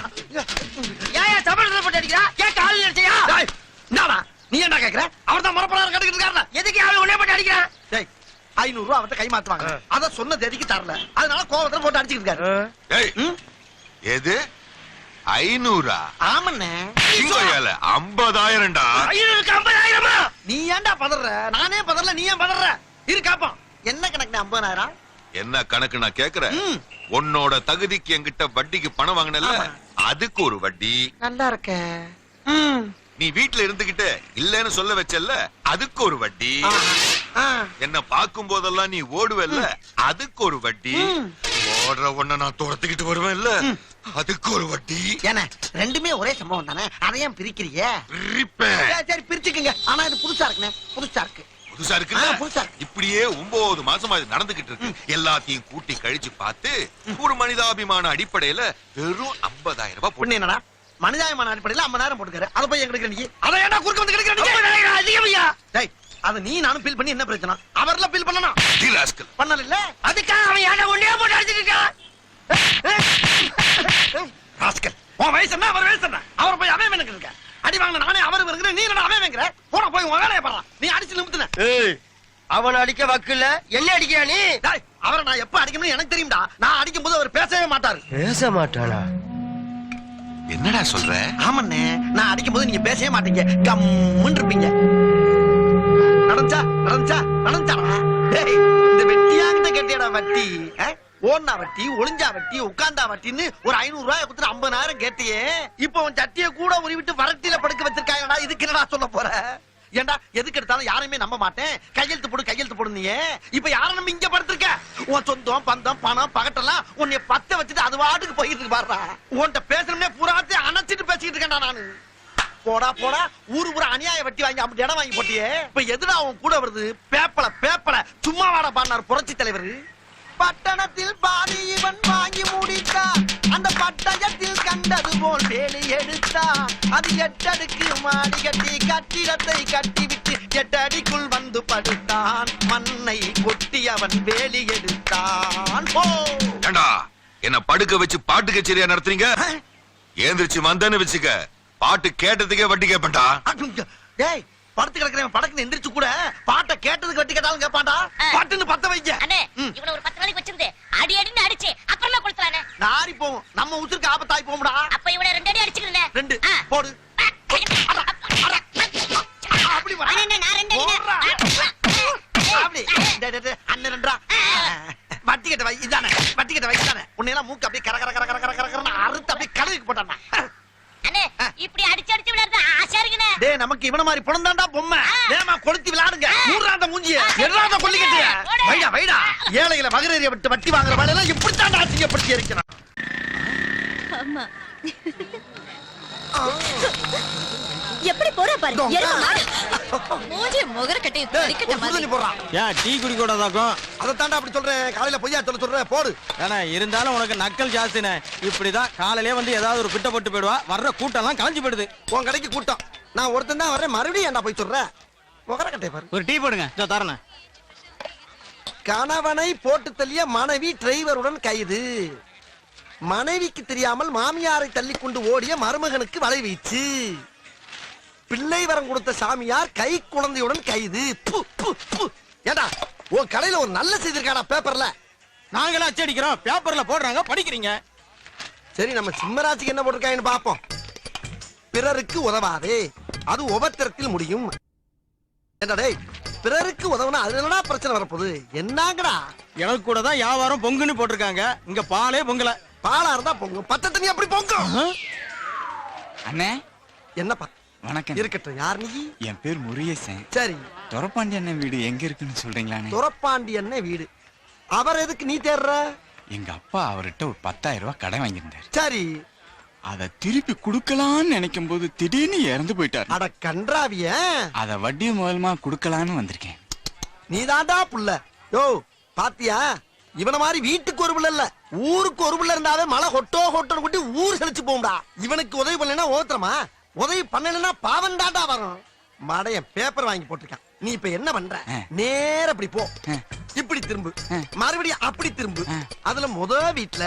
ஏன் சபலத்தை போட்டு அடிக்கிறா? ஏன் கால் அடிச்சியா? டேய் என்னடா நீ என்ன கேக்குற? அவர்தான் மரப்பறார கட்டிக்கிட்டு இருக்காருல. எதுக்கு ஆளு உடனே போட்டு அடிக்கிறான்? டேய் 500 ரூபாய் அவர்ட்ட கை மாத்துவாங்க. அத சொன்ன தேதிக்கு தரல. அதனால கோவத்துல போட்டு அடிச்சிட்டு இருக்காரு. டேய் எது 500? ஆமண்ணே. இங்கோயால 50,000டா. 50,000? நீ ஏன்டா பதற? நானே பதறல நீ ஏன் பதற? இரு காப்போம். என்ன கணக்கு 50,000? என்ன கணக்கு நான் கேக்குறேன். உன்னோட தகுதிக்கு என்கிட்ட வட்டிக்கு பணம் வாங்கினல அதுக்கு ஒரு வட்டி. நல்லா இருக்க. நீ வீட்டுல இருந்துகிட்டு இல்லன்னு சொல்ல வச்சல்ல அதுக்கு ஒரு வட்டி. என்ன பாக்கும் போதெல்லாம் நீ ஓடுவல்ல அதுக்கு ஒரு வட்டி. ஓடுற ஒண்ண நான் துரத்துக்கிட்டு வருவேன்ல அதுக்கு ஒரு வட்டி. ஏன்னா ரெண்டுமே ஒரே சம்பவம் தானே. அதையும் பிரிக்கிறீங்க? சரி பிரிச்சுக்குங்க. ஆனா இது புதுசா இருக்குண்ணே. புதுசா இருக்கு. புதுசா இருக்கு. இப்படியே 9 மாசமா இது நடந்துகிட்டு இருக்கு. எல்லாத்தையும் கூட்டி கழிச்சு பார்த்து ஒரு மனிதாபிமான அடிப்படையில வெறும் 50,000 ரூபாய் பொண்ணு. என்னடா மனிதாபிமான அடிப்படையில 50,000 போட்டுக்கிற? அதை போய் எங்களுக்கு நீ அதை ஏன்டா குறுக்க வந்து கிடைக்கிறீங்க? டேய் அது நீ நானும் பில் பண்ணி என்ன பிரச்சனை? அவர்ல பில் பண்ணணும். பண்ணல இல்ல அதுக்காக அவன் ஏன்டா ஒண்ணே போட்டு அடிச்சிட்டு ராஸ்கல். உன் வயசு என்ன அவர் வயசு என்ன? அவர் போய் அவன் எனக்கு இருக்க அடி வாங்க. நானே அவர் இருக்கிற நீ என்ன அவன் வைக்கிற? போன போய் உன் வேலையை பாரு. நீ அடிச்சு நிமித்துன. அவன் அடிக்க வக்கில்ல என்ன அடிக்கியா நீ? அவரை நான் எப்ப அடிக்கணும்னு எனக்கு தெரியும்டா. நான் அடிக்கும் போது அவர் பேசவே மாட்டாரு. பேச மாட்டானா? என்னடா சொல்ற? ஆமண்ணே நான் அடிக்கும் போது நீங்க பேசவே மாட்டீங்க. கம்முன்னு இருப்பீங்க. நடந்துச்சாடா. டேய் இந்த வெட்டியாங்கிட்ட கேட்டியடா வட்டி. ஓடுனா வட்டி, ஒளிஞ்சா வட்டி, உட்கார்ந்தா வட்டின்னு ஒரு 500 ரூபாய் கொடுத்து 50,000 கேட்டியே. இப்ப உன் சட்டியை கூட உருவிட்டு வரட்டில படுக்க வச்சிருக்காங்கடா. இதுக்கு என்னடா சொல்ல போற? ஏண்டா எதுக்கு எடுத்தாலும் யாரையுமே நம்ப மாட்டேன். கையெழுத்து போடு. நீ இப்ப யார நம்ம இங்க படுத்திருக்க? உன் சொந்தம் பந்தம் பணம் பகட்டெல்லாம் உன்னை பத்த வச்சுட்டு அது வாட்டுக்கு போயிட்டு இருக்கு பாருடா. உன்கிட்ட பேசணும்னே பூராத்தி அணைச்சிட்டு பேசிட்டு இருக்கேன்டா நானு. போடா ஊரு பூரா அநியாய வட்டி வாங்கி அப்படி இடம் வாங்கி போட்டியே. இப்ப எதுடா உன் கூட வருது? பேப்பல சும்மா வாடா பாடினார் புரட்சி தலைவர். பட்டணத்தில் பாதி இவன் வாங்கி முடித்தான். அந்த பட்டயத்தில் கண்டது போல் வேலி எடுத்தான். அது 8 அடுக்கு மாடி கட்டி கட்டிடத்தை கட்டிவிட்டு 8 அடிக்குள் வந்து படுத்தான். மண்ணை கொட்டி அவன் வேலி எடுத்தான். ஏண்டா என்ன படுக்க வச்சு பாட்டு கச்சேரியா நடத்துறீங்க? ஏந்திரிச்சு வந்தேன்னு வச்சுக்க, பாட்டு கேட்டதுக்கே வட்டி கேப்பேன்டா. டேய், படுத்து கிடக்குறேன் படக்குன்னு எந்திரிச்சு கூட பாட்டை கேட்டதுக்கு வட்டி கேட்டாலும் கேட்பான்டா. பாட்டுன்னு பத்த வைக்க. அண்ணே இவனை ஒரு 10 நாளைக்கு வச்சிருந்து அடி அடின்னு அடிச்சு அப்புறமா கொடுத்துறானே. நாரி போகும், நம்ம உசுருக்கு ஆபத்தாய் போகும்டா. அப்ப இவனை 2 அடி அடிச்சுக்கிறேன். 2 போடு. அப்படி வா. அண்ணே நான் 2 போடுறா. அடி. அப்படி. டேய் டேய் டேய், அண்ணன் 2டா. வட்டி கட்ட வை இதானே, வட்டி கட்ட வை இதானே. உன்னையெல்லாம் மூக்கு அப்படியே கர கர கர கர கர கரன்னு அறுத்து அப்படியே கலருக்கு போட்டானா. அண்ணே இப்படி அடிச்சு அடிச்சு விளையாடுறது ஆசையா இருக்குனே. டேய், நமக்கு இவன மாதிரி பொணந்தாண்டா பொம்மை. வேமா கொளுத்தி விளையாடுங்க. மூறாந்த மூஞ்சிய எறாத கொல்லிக்கிட்டியா. வைடா வைடா. ஏழைகளை மகரேறிய விட்டு வட்டி வாங்குற வேலையெல்லாம் இப்படி தாண்டா அசிங்கப்படுத்தி இருக்கிறான். அம்மா எப்படி போற பாரு. எருமை மாடு. மூஞ்சி முகர கட்டி கடிக்கட்ட மாதிரி. போறான். ஏன் டீ குடி கூடாதாக்கும்? அத தாண்டா அப்படி சொல்றேன். காலையில பொய்யா சொல்றேன் போடு. ஏன்னா இருந்தாலும் உனக்கு நக்கல் ஜாஸ்தினே. இப்படிதான் காலையிலே வந்து ஏதாவது ஒரு பிட்ட போட்டு போயிடுவா. வர்ற கூட்டம் எல்லாம் கலைஞ்சு போயிடுது. உன் கடைக்கு கூட்டம். நான் ஒருத்தன் தான் வரேன். மறுபடியும் ஏன்டா போய் சொல்ற? முகர கட்டை பாரு. ஒரு டீ போடுங்க. இதோ தரேன். கணவனை போட்டு தள்ளிய மனைவி டிரைவருடன் கைது. மனைவிக்கு தெரியாமல் மாமியாரை தள்ளி கொண்டு ஓடிய மருமகனுக்கு வலை வீச்சு. பிள்ளை வரம் கொடுத்த சாமியார் கை குழந்தையுடன் கைது. ஏடா உன் கடையில ஒரு நல்ல செய்தி இருக்காடா பேப்பர்ல? நாங்களே அச்சடிக்கிறோம், பேப்பர்ல போடுறாங்க, படிக்கிறீங்க. சரி, நம்ம சிம்மராஜுக்கு என்ன போட்டிருக்காங்கன்னு பாப்போம். பிறருக்கு உதவாதே, அது உபத்திரத்தில் முடியும். ஏண்டா டேய், பிறருக்கு உதவுனா அது என்னடா பிரச்சனை வரப்போகுது? என்னங்கடா? எனக்கு கூட தான் வியாபாரம் பொங்குன்னு போட்டிருக்காங்க. இங்க பாலே பொங்கல. பாலா இருந்தா பொங்கும், பச்சை தண்ணி அப்படி பொங்கும். அண்ணே என்னப்பா? வணக்கம். இருக்கட்டும். யார் நீ? என் பேர் முருகேசன். சரி, துரப்பாண்டி அண்ணன் வீடு எங்க இருக்குன்னு சொல்றீங்களாண்ணே? துரப்பாண்டி என்ன வீடு? அவர் எதுக்கு நீ தேடுற? எங்க அப்பா அவர்கிட்ட ஒரு 10,000 ரூபாய் கடன் வாங்கியிருந்தாரு. சரி, அத திருப்பி குடுக்கலான்னு நினைக்கும் போது திடீர்னு இறந்து போயிட்டாரு. அட கன்றாவிய, அத வட்டி மூலமா குடுக்கலான்னு வந்திருக்கேன். நீதாண்டா புள்ள. யோ பாத்தியா, இவன மாதிரி வீட்டுக்கு ஒரு புள்ள இல்ல, ஊருக்கு ஒரு புள்ள இருந்தாவே மழை ஹொட்டோ ஹொட்டோ குட்டி ஊர் செழிச்சு போகும்டா. இவனுக்கு உதவி பண்ணலன்னா ஓத்திரமா, உதவி பண்ணலன்னா பாவம் தாண்டா வரும். மடையன் பேப்பர் வாங்கி போட்டிருக்கான். நீ இப்ப என்ன பண்ற? நேர அப்படி போ, இப்படி திரும்பு, மறுபடியும் அப்படி திரும்பு. அதுல வீட்டுல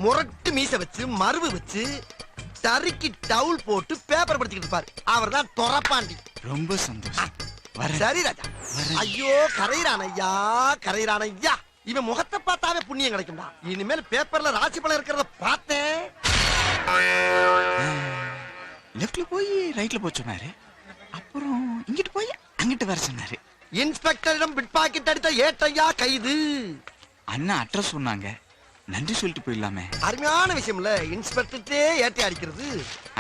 முரட்டு மீச வச்சு மருவு வச்சு தறிக்கு டவுல் போட்டு பேப்பர் படிச்சுக்கிட்டு இருப்பாரு. அவர் தான் துரப்பாண்டி. ரொம்ப சந்தோஷம். சரி ராஜா. ஐயோ கரையிறான் ஐயா, கரையிறான் ஐயா. இவன் முகத்தை பார்த்தாவே புண்ணியம் கிடைக்கும்டா. இனிமேல் பேப்பர்ல ராசி பலன் இருக்கிறத பார்த்தேன். லெஃப்ட்ல போய் ரைட்ல போய் சொன்னாரு. அப்புறம் இங்கிட்டு போய் அங்கிட்டு வர சொன்னாரு. இன்ஸ்பெக்டரிடம் பிட் பாக்கெட் அடித்த ஏட்டையா கைது. அண்ணா அட்ரஸ் சொன்னாங்க, நன்றி சொல்லிட்டு போயிடலாமே. அருமையான விஷயம் இல்ல, இன்ஸ்பெக்டரே ஏட்டை அடிக்கிறது.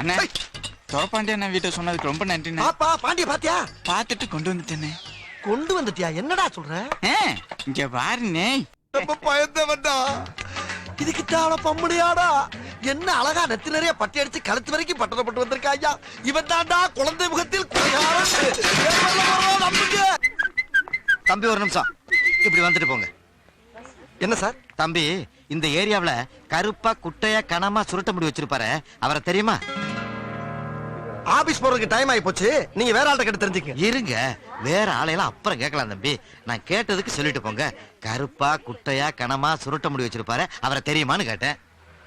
அண்ணா துரப்பாண்டி அண்ணன் வீட்டை சொன்னதுக்கு ரொம்ப நன்றி. பாப்பா பாண்டிய பாத்தியா? பார்த்துட்டு கொண்டு வந்துட்டேனே. கொண்டு வந்துட்டியா? என்னடா சொல்ற? இங்க பாருனே. ரொம்ப பயந்தவன்டா. இதுக்கு தான பம்முடியாடா. என்ன அழகா நெத்தி நிறைய பட்டி அடிச்சு கழுத்து வரைக்கும் பட்டணப்பட்டு வந்திருக்கா ஐயா. இவன் தாண்டா குழந்தை முகத்தில் தம்பி ஒரு நிமிஷம் இப்படி வந்துட்டு போங்க. என்ன சார்? தம்பி, இந்த ஏரியாவுல கருப்பா குட்டையா கனமா சுருட்ட முடி வச்சிருப்பாரு, அவரை தெரியுமா? ஆபீஸ் போறதுக்கு டைம் ஆகி போச்சு, நீங்க வேற ஆள்கிட்ட கேட்டு தெரிஞ்சுக்க. இருங்க, வேற ஆளையெல்லாம் அப்புறம் கேட்கலாம் தம்பி. நான் கேட்டதுக்கு சொல்லிட்டு போங்க. கருப்பா குட்டையா கனமா சுருட்ட முடி வச்சிருப்பாரு, அவரை தெரியுமான்னு கேட்டேன்.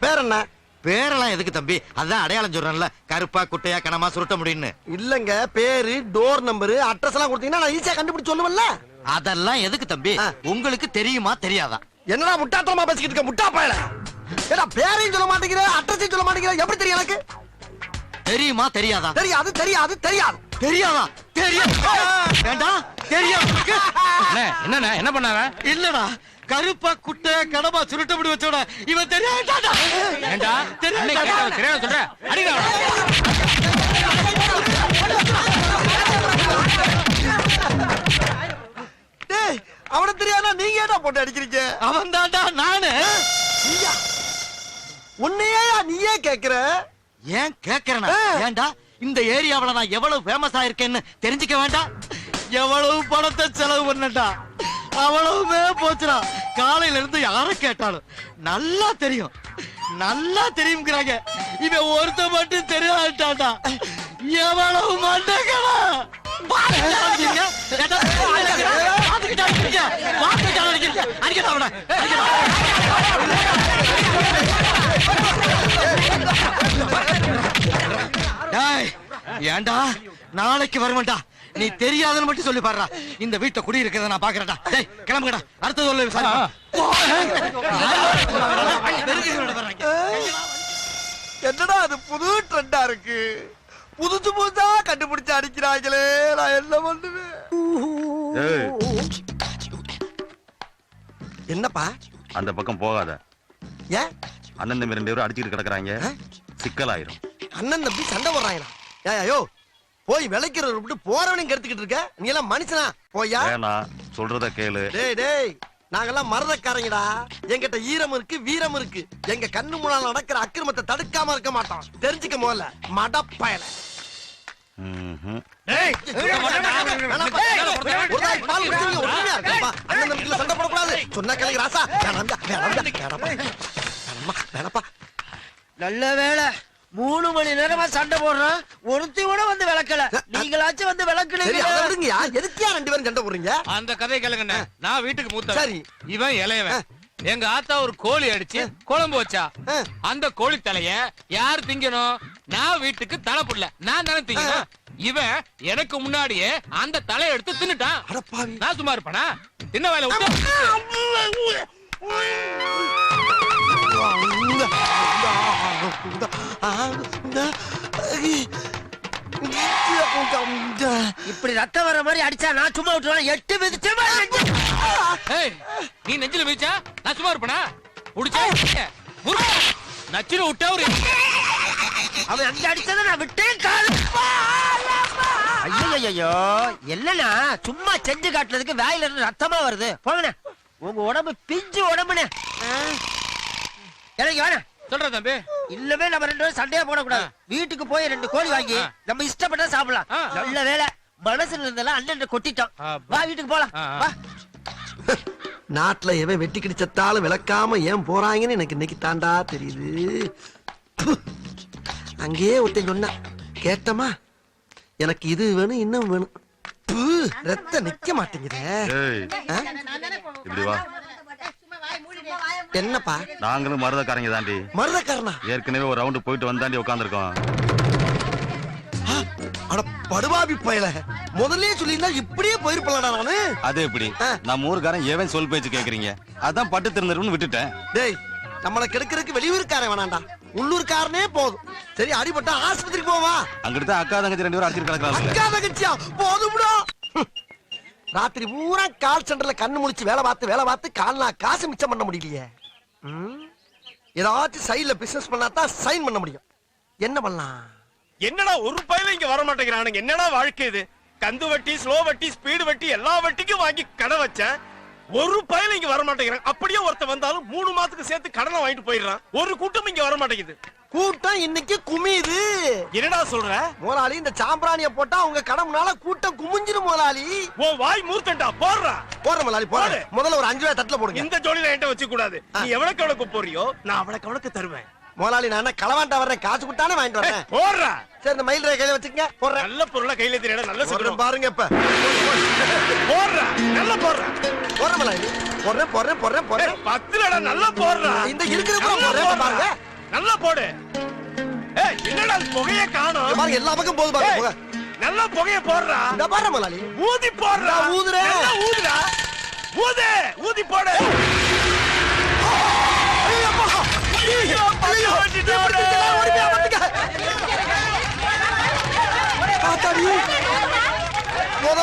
பேர் என்ன? பேரெல்லாம் எதுக்கு தம்பி? அதான் அடையாளம் சொல்றேன்ல, கருப்பா குட்டையா கனமா சுருட்ட முடின்னு. இல்லங்க, பேரு, டோர் நம்பரு, அட்ரஸ் எல்லாம் கொடுத்தீங்கன்னா நான் ஈஸியா கண்டுபிடிச்சு சொல்லுவேன்ல. அதெல்லாம் எதுக்கு தம்பி? உங்களுக்கு தெரியுமா தெரியாதா? என்னடா முட்டாத்தனமா பேசிக்கிட்டு இருக்க முட்டா பயல. ஏடா பேரையும் சொல்ல மாட்டேங்கிற, அட்ரஸையும் சொல்ல மாட்டேங்கிற, எப்படி தெரியும் எனக்கு? தெரியுமா தெரியாதா? தெரியாது தெரியாது தெரியாது. தெரியாதா? தெரியும். வேண்டாம், தெரியும். என்ன என்ன பண்ணாங்க? இல்லடா, கருப்பா குட்டை கனமா சுருட்ட முடி வச்சோட இவன் தெரியாதா? ஏண்டா தெரியாத சொல்ற? அடிடா. டேய், அவன தெரியாதா? நீங்க ஏடா போட்டு அடிக்கிறீங்க? அவன் தாண்டா நானு. நீயா? உன்னையா நீயே கேக்குற? ஏன் கேக்குறேனா? ஏண்டா, இந்த ஏரியாவுல நான் எவ்வளவு ஃபேமஸ் ஆயிருக்கேன்னு தெரிஞ்சுக்க வேண்டாம்? எவ்வளவு பணத்தை செலவு பண்ணட்டா, அவ்வளவுமே போச்சுடா. காலையில இருந்து யார கேட்டாலும் நல்லா தெரியும் நல்லா தெரியுங்கிறாங்க. இவன் ஒருத்த மட்டும் தெரியாட்டாடா. எவ்வளவு மண்டகளா ஏண்டா நாளைக்கு வருவேன்டா. நீ தெரியாதுன்னு மட்டும் சொல்லி பாடுறா. இந்த வீட்டை குடி இருக்கிறத நான் பாக்குறேன்டா. டேய் கிளம்புங்கடா. அடுத்த சொல்லு. என்னடா அது புது ட்ரெண்டா இருக்கு. புதுசு புதுசா கண்டுபிடிச்சு அடிக்கிறாங்களே. நான் என்ன பண்ணுவேன்? என்னப்பா அந்த பக்கம் போகாத. ஏன் அண்ணன் தம்பி 2 பேரும் அடிச்சுட்டு கிடக்குறாங்க. சிக்கலாயிரும். அண்ணன் தம்பி சண்டை போடுறாங்களா? ஏயோ போய் விளைக்கிறத விட்டு போறவனையும் கெடுத்துக்கிட்டு இருக்க. நீ எல்லாம் மனுஷனா? போயா வேணா சொல்றத கேளு. டேய் டேய் நாங்கெல்லாம் மரதக்காரங்கடா. என்கிட்ட ஈரம் இருக்கு வீரம் இருக்கு. எங்க கண்ணு முன்னால நடக்கிற அக்கிரமத்தை தடுக்காம இருக்க மாட்டோம். தெரிஞ்சுக்க முதல்ல மடப்பயல. டேய் வேணாப்பா. ஒரு நாள் பால் குடிச்சீங்க ஒண்ணுமே இருக்கப்பா. அண்ணன் தம்பிக்குள்ள சண்டை போடக்கூடாது. சொன்னா கேளுங்க ராசா. வேணாப்பா. நல்ல வேளை 3 மணி நேரமா சண்டை போடுறோம். ஒருத்தி கூட வந்து விளக்கல. நீங்களாச்சும் வந்து விளக்குனீங்க. எதுக்கியா 2 பேரும் சண்டை போடுறீங்க? அந்த கதையை கேளுங்க. நான் வீட்டுக்கு மூத்த. சரி இவன் இளையவன். எங்க ஆத்தா ஒரு கோழி அடிச்சு குழம்பு வச்சா. அந்த கோழி தலைய யார் திங்கணும்? நான் வீட்டுக்கு தலை புடல. நான் தானே திங்கணும். இவன் எனக்கு முன்னாடியே அந்த தலையை எடுத்து தின்னுட்டான். நான் சும்மா இருப்பானா? தின்ன வேலை விட்டு இப்படி ரத்தம் வர மாதிரி அடிச்சா நான் சும்மா விட்டுருவேன். 8 மிதிச்சு நீ நெஞ்சில மிதிச்சா நான் சும்மா இருப்பனா? புடிச்சா நச்சில விட்டா ஒரு அவன் அங்க அடிச்சதை நான் விட்டேன். ஐயோ இல்லனா சும்மா செஞ்சு காட்டுறதுக்கு வாயில இருந்து ரத்தமா வருது. போங்கண்ணே. உங்க உடம்பு பிஞ்சு உடம்புனே. எனக்கு வேணாம். சொல்ற தம்பி. இல்லவே நம்ம 2 பேரும் சண்டையா போடக்கூடாது. வீட்டுக்கு போய் 2 கோழி வாங்கி நம்ம இஷ்டப்பட்டா சாப்பிடலாம். நல்ல வேலை மனசுல இருந்தெல்லாம் அண்ணன் கொட்டிட்டோம். வா வீட்டுக்கு போலாம். வா. நாட்டுல எவன் வெட்டி கிடிச்சத்தாலும் விளக்காம ஏன் போறாங்கன்னு எனக்கு இன்னைக்கு தாண்டா தெரியுது. அங்கேயே ஒருத்தன் சொன்னா கேட்டமா எனக்கு இது வேணும் இன்னும் வேணும். ரத்த நிக்க மாட்டேங்குதே. இப்படி வா. என்னப்பா? நாங்களும் மருதக்காரங்க தாண்டி. மருதக்காரனா? ஏற்கனவே ஒரு ரவுண்டு போயிட்டு வந்தாண்டி உட்காந்துருக்கோம். அட படுபாவி பயல. முதல்லயே சொல்லிருந்தா இப்படியே போயிருப்பலடா நானு. அது எப்படி? நம்ம ஊருக்காரன் ஏவன் சொல் பேச்சு கேக்குறீங்க. அதான் பட்டு திருந்தருன்னு விட்டுட்டேன். டேய் நம்மள கெடுக்கிறதுக்கு வெளியூர்காரன் வேணாண்டா. உள்ளூர்காரனே போதும். சரி அடிபட்டா ஆஸ்பத்திரிக்கு போவா. அங்கிட்டு அக்கா தங்கச்சி 2 பேரும் அடிச்சிட்டு கிடக்குறாங்க. அக்கா தங்கச்சியா? போதும்டா. ராத்திரி பூரா கால் சென்டர்ல கண்ணு முழிச்சு வேலை பார்த்து கால்னா காசு மிச்சம் பண்ண முடியலையே. ஏதாச்சும் சைடுல பிசினஸ் பண்ணாதான் சைன் பண்ண முடியும். என்ன பண்ணலாம்? என்னடா ஒரு பையில இங்க வர மாட்டேங்கிறானுங்க. என்னடா வாழ்க்கை இது? கந்து வட்டி, ஸ்லோ வட்டி, ஸ்பீடு வட்டி எல்லா வட்டிக்கும் வாங்கி கடை வச்சேன். ஒரு பையில இங்க வர மாட்டேங்கிறாங்க. அப்படியே ஒருத்த வந்தாலும் 3 மாசத்துக்கு சேர்த்து கடனை வாங்கிட்டு போயிடுறான். ஒரு கூட்டம் இங்க வர மாட்டேங்குது. கூட்டம் இன்னைக்கு குமியுது. என்னடா சொல்ற? முதலாளி இந்த சாம்பிராணிய போட்டா உங்க கடை முன்னால கூட்டம் குமிஞ்சிரும் முதலாளி. ஓ வாய் மூர்த்தண்டா. போடுறா. போற முதலாளி போடு. முதல்ல ஒரு 5 ரூபாய் தட்டுல போடுங்க. இந்த ஜோடியில என்கிட்ட வச்சு கூடாது. நீ எவ்வளவுக்கு போறியோ நான் அவ்வளவுக்கு தருவேன். முதலாளி நான் என்ன களவாண்டா வர்றேன். காசு கொடுத்தானே வாங்கிட்டு வரேன். போடுறா. சரி இந்த மயில் கையில வச்சுக்கங்க. போடுறேன். நல்ல பொருளை கையில தெரியல. நல்ல சொல்றேன் பாருங்க இப்ப. போடுறா. நல்லா போடுறா. போற முதலாளி. போடுறேன். 10லடா. நல்லா போடுறா. இந்த இருக்கிற போடுறேன் பாருங்க. நல்லா போடு. ஏய் என்னடா புகைய காணோம்? பாருங்க எல்லா பக்கம் போடு பாருங்க புகை. நல்லா புகைய போடுறா. இந்த பாரு முதலாளி. ஊதி போடுறா. ஊதுறேன். நல்லா ஊதுடா. ஊதி போடு. ஐயோ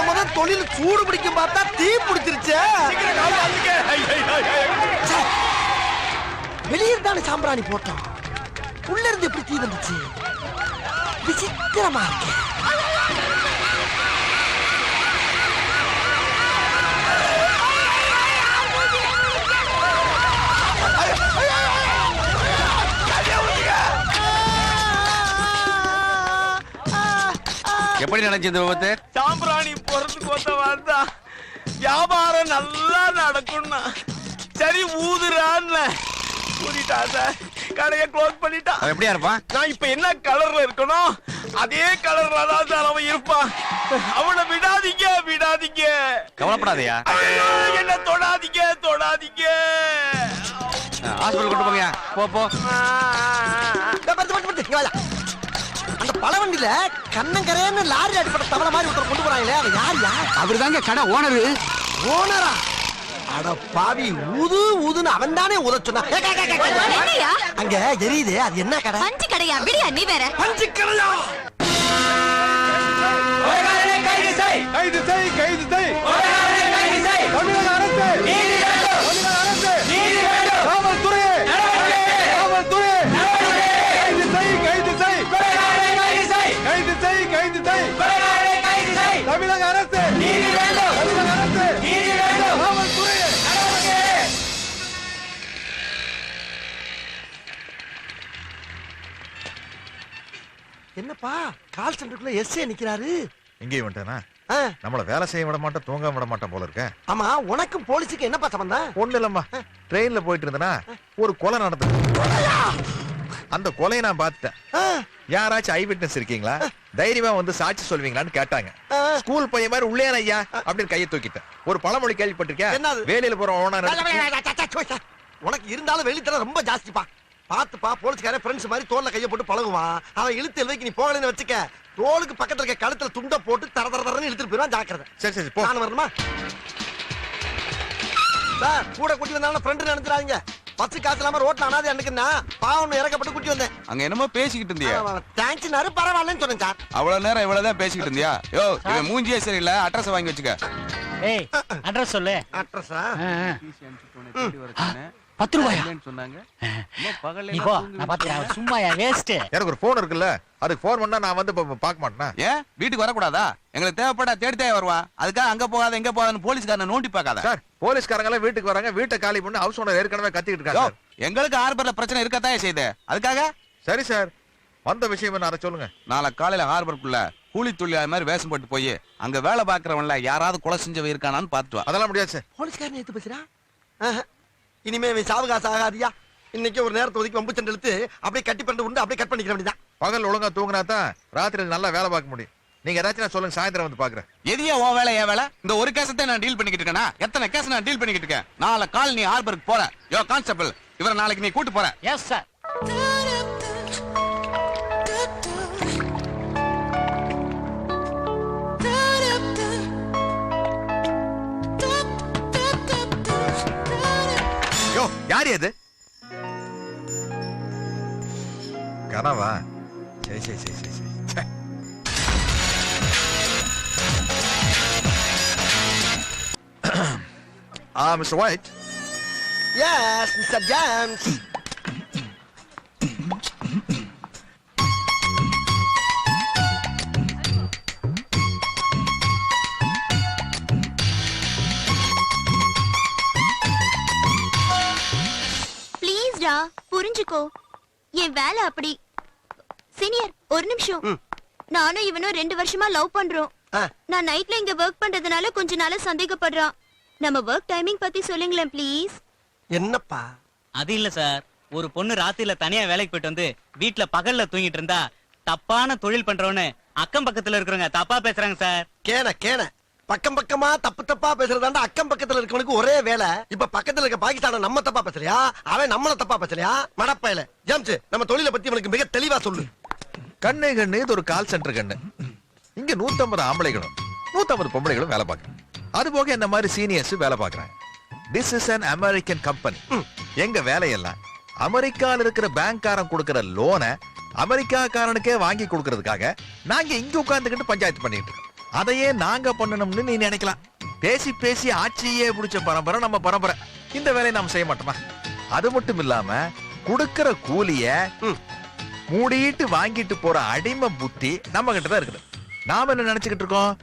முத தொழில் சூடு பிடிக்கும் பார்த்தா தீ பிடிச்சிருச்சு. வெளியிருந்தானே சாம்பிராணி போட்டோம். உள்ள இருந்து எப்படி தீ வந்துச்சு? விசித்திரமா இருக்கு. எப்படி நினைச்சு இந்த விபத்து? சாம்பிராணி போறதுக்கு வந்தா வியாபாரம் நல்லா நடக்கும்னா சரி ஊதுறான்னு ஊதிட்டா சார். கடையை க்ளோஸ் பண்ணிட்டா. எப்படியா இருப்பான்? நான் இப்ப என்ன கலர்ல இருக்கணும் அதே கலர்ல தான் சார் அவன் இருப்பான். அவனை விடாதீங்க விடாதீங்க. கவலைப்படாதயா. ஐயோ, என்ன தொடாதீங்க தொடாதீங்க. ஹாஸ்பிடல் கொண்டு போங்க. போ. அந்த பழவண்டியில கண்ணங்கரையன்னு லாரி அடிப்பட்ட தவளை மாதிரி ஒருத்தர் கொண்டு போறாங்களே, அவன் யாருயா? அவருதாங்க கடை ஓனரு. ஓனரா? அட பாவி, ஊது ஊதுன்னு அவன் தானே ஊத சொன்னான். அங்க எரியுது, அது என்ன கடை? பஞ்சு கடையா? விடியா நீ வேற. பஞ்சு கடையா? கைது செய் கைது செய் கைது செய். தமிழக அரசு நீதி வேண்டும். தமிழக அரசு நீதி வேண்டும். காவல்துறை காவல்துறை கைது செய் கைது செய் கைது செய் கைது செய் கைது செய் கைது செய். தமிழக அரசு நீதி வேண்டும். தமிழக அரசு நீதி வேண்டும். காவல்துறை என்னப்பா கால் சென்டருக்குள்ள எஸ்ஏ நிக்கிறாரு? இங்கே வந்துட்டானா? நம்மள வேலை செய்ய விட மாட்டேன், தூங்க விட மாட்டேன் போல இருக்க. ஆமா, உனக்கும் போலீஸுக்கு என்னப்பா சம்பந்தம்? ஒண்ணு இல்லம்மா, ட்ரெயின்ல போயிட்டு இருந்தனா ஒரு கொலை நடந்தது. அந்த கொலையை நான் பார்த்துட்டேன். யாராச்சும் ஐ விட்னஸ் இருக்கீங்களா, தைரியமா வந்து சாட்சி சொல்வீங்களான்னு கேட்டாங்க. ஸ்கூல் பையன் மாதிரி உள்ளே ஐயா அப்படின்னு கையை தூக்கிட்டேன். ஒரு பழமொழி கேள்விப்பட்டிருக்கேன், என்னது? வேலையில போற ஓனர். உனக்கு இருந்தாலும் வெளித்தர ரொம்ப ஜாஸ்திப்பா. பாத்துப்பா, போலீஸ்கார ஃப்ரெண்ட்ஸ் மாதிரி தோல்ல கைய போட்டு பழகுவான். அவன் இழுத்து எழுதிக்கு நீ போகலன்னு வச்சுக்க, தோலுக்கு பக்கத்துல இருக்க கழுத்துல துண்ட போட்டு தர தர தரன்னு இழுத்துட்டு போயிடுவான். ஜாக்கிரதை. சரி சரி போ. நான் வரணுமா சார்? கூட கூட்டி வந்தாலும் ஃப்ரெண்டு நினைச்சிடாதீங்க. பஸ் காசு இல்லாம ரோட்ல அனாதை அன்னைக்குன்னா பாவம் இறக்கப்பட்டு கூட்டி வந்தேன். அங்க என்னமோ பேசிக்கிட்டு இருந்தியா? தேங்க்ஸ்னாரு, பரவாயில்லன்னு சொன்னேன் சார். அவ்வளவு நேரம் இவ்வளவுதான் பேசிக்கிட்டு இருந்தியா? யோ, இவன் மூஞ்சியே சரியில்லை. அட்ரஸ் வாங்கி வச்சுக்க. ஏய், அட்ரஸ் சொல்லு. அட்ரஸா? 10 ரூபாயா சொன்னாங்க? நீ போ, நான் பாத்துறேன். சும்மாயா வேஸ்ட். எனக்கு ஒரு போன் இருக்குல்ல, அதுக்கு போன் பண்ணா நான் வந்து பார்க்க மாட்டேனா? ஏன் வீட்டுக்கு வரக்கூடாதா? எங்களுக்கு தேவைப்பட்டா தேடி தேவை வருவா. அதுக்காக அங்க போகாத இங்க போகாதன்னு போலீஸ்காரனை நோண்டி பார்க்காத. சார், போலீஸ்காரங்க எல்லாம் வீட்டுக்கு வராங்க, வீட்டை காலி பண்ணி ஹவுஸ் ஓனர் ஏற்கனவே கத்திக்கிட்டு இருக்காங்க. எங்களுக்கு ஹார்பர்ல பிரச்சனை இருக்கத்தான் செய்யுது. அதுக்காக சரி சார், வந்த விஷயம் என்ன அதை சொல்லுங்க. நாளை காலையில ஹார்பருக்குள்ள கூலி தொழிலாளி மாதிரி வேஷம் போட்டு போய் அங்க வேலை பாக்குறவன்ல யாராவது கொலை செஞ்சவன் இருக்கானான்னு பாத்துட்டு வா. அதெல்லாம் முடியாது சார். போலீஸ்காரன் எடுத்து பேசுறா? இனிமே இவன் சாவகாசம் ஆகாதியா? இன்னைக்கு ஒரு நேரத்தை ஒதுக்கி வம்பு சண்டை இழுத்து அப்படியே கட்டி பண்ணி உண்டு அப்படியே கட் பண்ணிக்கிற வேண்டியதான். பகல் ஒழுங்கா தூங்கினா தான் ராத்திரியில் நல்லா வேலை பார்க்க முடியும். நீங்க ஏதாச்சும் சொல்லுங்க, சாயந்தரம் வந்து பாக்குறேன். எதையா ஓ வேலை ஏன் வேலை? இந்த ஒரு கேஸத்தை நான் டீல் பண்ணிக்கிட்டு இருக்கேனா? எத்தனை கேஸ் நான் டீல் பண்ணிக்கிட்டு இருக்கேன். நாளை கால் நீ ஹார்பருக்கு போற. யோ கான்ஸ்டபிள், இவரை நாளைக்கு நீ கூட்டு போற. Yes sir. யோ, யார் அது? கனவா? சரி சரி சரி சரி சரி. Mister White. Yes mister James. ப்ளீஸ்டா, புரிஞ்சுக்கோ. என் வேலை அப்படி. சீனியர், ஒரு நிமிஷம். நானும் இவனும் 2 வருஷமா லவ் பண்றோம். நான் நைட்ல இங்க ஒர்க் பண்றதுனால கொஞ்ச நாளா சந்தேகப்படுறான். நம்ம ஒர்க் டைமிங் பத்தி சொல்லுங்களேன் ப்ளீஸ். என்னப்பா? அது இல்ல சார், ஒரு பொண்ணு ராத்திரில தனியா வேலைக்கு போயிட்டு வந்து வீட்ல பகல்ல தூங்கிட்டு இருந்தா தப்பான தொழில் பண்றவன்னு அக்கம் பக்கத்துல இருக்கிறவங்க தப்பா பேசுறாங்க சார். கேன கேன பக்கம் பக்கமா தப்பு தப்பா பேசுறதாண்டா அக்கம் பக்கத்துல இருக்கவனுக்கு ஒரே வேலை. இப்ப பக்கத்துல இருக்க பாகிஸ்தான நம்ம தப்பா பேசலையா, அவன் நம்மள தப்பா பேசலையா? மடப்பையில ஜேம்ஸ், நம்ம தொழிலை பத்தி இவனுக்கு மிக தெளிவா சொல்லு. கண்ணு கண்ணு, இது ஒரு கால் சென்டர் கண்ணு. இங்க 150 ஆம்பளைகளும் 150 பொம்பளைகளும் வேலை பார்க்கறாங்க. அது போக இந்த மாதிரி சீனியர்ஸ் வேலை பார்க்கறாங்க. This is an American company. எங்க வேலையெல்லாம் அமெரிக்கால இருக்கிற பேங்க்காரன் கொடுக்கிற லோனை அமெரிக்காக்காரனுக்கே வாங்கி கொடுக்கறதுக்காக நாங்க இங்க உட்கார்ந்துகிட்டு பஞ்சாயத்து பண்ணிட்டு இருக்கோம். அதையே நாங்க பண்ணணும்னு நீ நினைக்கலாம். பேசி பேசி ஆட்சியே பிடிச்ச பரம்பரை நம்ம பரம்பரை. இந்த வேலையை நாம் செய்ய மாட்டோமா? அது மட்டும் இல்லாம கொடுக்கிற கூலிய மூடிட்டு வாங்கிட்டு போற அடிமை புத்தி நம்ம கிட்ட தான் இருக்குது. நாம என்ன நினைச்சுக்கிட்டு இருக்கோம்?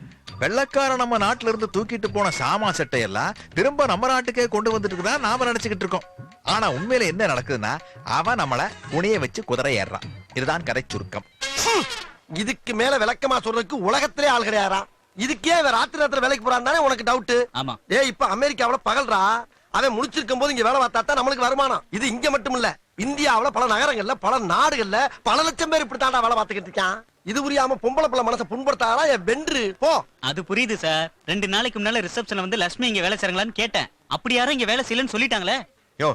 வெள்ளக்காரன் நம்ம நாட்டுல இருந்து தூக்கிட்டு போன சாமா செட்டை எல்லாம் திரும்ப நம்ம நாட்டுக்கே கொண்டு வந்துட்டு இருக்கா நாம நினைச்சுக்கிட்டு இருக்கோம். ஆனா உண்மையில என்ன நடக்குதுன்னா, அவன் நம்மள குனிய வச்சு குதிரை ஏறான். இதுதான் கதை சுருக்கம். இதுக்கு மேல விளக்கமா சொல்றதுக்கு உலகத்திலே ஆள் கிடையாரா? இதுக்கே ராத்திரி நேரத்துல வேலைக்கு போறான் தானே உனக்கு டவுட்? ஆமா. இப்ப அமெரிக்காவுல பகல்ரா, அவன் முடிச்சிருக்கும் போது இங்க வேலை பார்த்தா தான் நம்மளுக்கு வருமானம். இது இங்க மட்டும் இல்ல, இந்தியாவுல பல நகரங்கள்ல பல நாடுகள்ல பல லட்சம் பேர் இப்படி தாண்டா வேலை பார்த்துக்கிட்டு இருக்கான். இது புரியாம பொம்பளை பிள்ளை மனசை புண்படுத்தாடா என் வென்று போ. அது புரியுது சார். 2 நாளைக்கு முன்னால ரிசப்ஷன்ல வந்து லட்சுமி இங்க வேலை செய்றாங்களான்னு கேட்டேன். அப்படி யாரும் இங்க வேலை செய்யலன்னு சொல்லிட்டாங்களே. யோ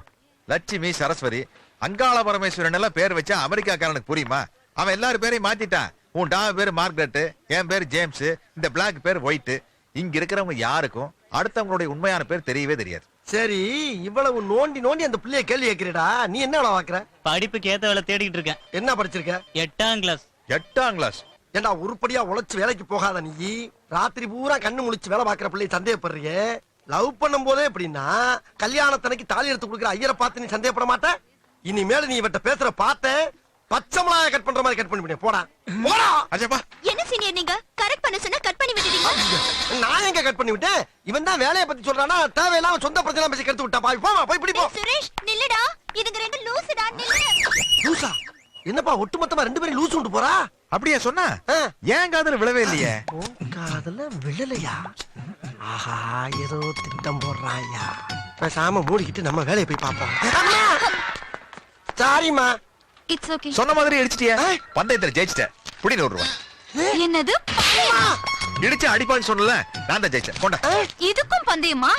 லட்சுமி சரஸ்வதி அங்காள பரமேஸ்வரன் எல்லாம் பேர் வச்சா அமெரிக்காக்காரனுக்கு புரியுமா? அவன் எல்லாரும் பேரையும் மாத்திட்டான். உன் டா பேரு மார்கரெட், என் பேரு ஜேம்ஸ், இந்த பிளாக் பேர் ஒயிட். இங்க இருக்கிறவங்க யாருக்கும் அடுத்தவங்களுடைய உண்மையான பேர் தெரியவே தெரியாது. சரி, இவ்வளவு நோண்டி நோண்டி அந்த பிள்ளைய கேள்வி கேட்கிறடா, நீ என்ன வேலை பாக்குற? படிப்புக்கு ஏத்த வேலை தேடிட்டு இருக்கேன். என்ன படிச்சிருக்க? 8ஆம் கிளாஸ். 8ஆம் கிளாஸ்? ஏண்டா உருப்படியா உழைச்சு வேலைக்கு போகாத நீ? ராத்திரி பூரா கண்ணு முழிச்சு வேலை பாக்குற பிள்ளைய சந்தேகப்படுறியே? லவ் பண்ணும் போதே எப்படின்னா கல்யாணத்தனைக்கு தாலி எடுத்து கொடுக்குற ஐயரை பார்த்து நீ சந்தேகப்பட மாட்ட? இனிமேல நீ இவட்ட பேசுற பார்த்த பச்சை மிளகாய் கட் பண்ற மாதிரி கட் பண்ணி போடா போடா. அஜப்பா என்ன சீனியர் நீங்க கரெக்ட் பண்ண சொன்னா கட் பண்ணி விட்டுட்டீங்க. நான் எங்க கட் பண்ணி விட்டேன்? இவன் தான் வேலையை பத்தி சொல்றானா, தேவையில்லாம சொந்த பிரச்சனை பேசி கெடுத்து விட்டா. போமா போய் பிடி போ. சுரேஷ் நில்லுடா, இதுங்க ரெண்டு லூசுடா, நில்லு. லூசா? என்னப்பா ஒட்டுமொத்தமா 2 பேரும் லூசு விட்டு போறா? அப்படியே சொன்னா ஏன் காதுல விழவே இல்லையே? காதுல விழலையா? ஆஹா, ஏதோ திட்டம் போடுறாயா. பேசாம மூடிக்கிட்டு நம்ம வேலையை போய் பாப்போம். சாரிமா. It's okay. சொன்ன மாதிரி அடிச்சிட்டியே. பந்தயத்துல ஜெயிச்சிட்ட. புடி 100 ரூபாய். என்னது? இடிச்சு அடிப்பான்னு சொன்னல, நான் தான் ஜெயிச்சேன். கொண்டா. இதுக்கும் பந்தயமா?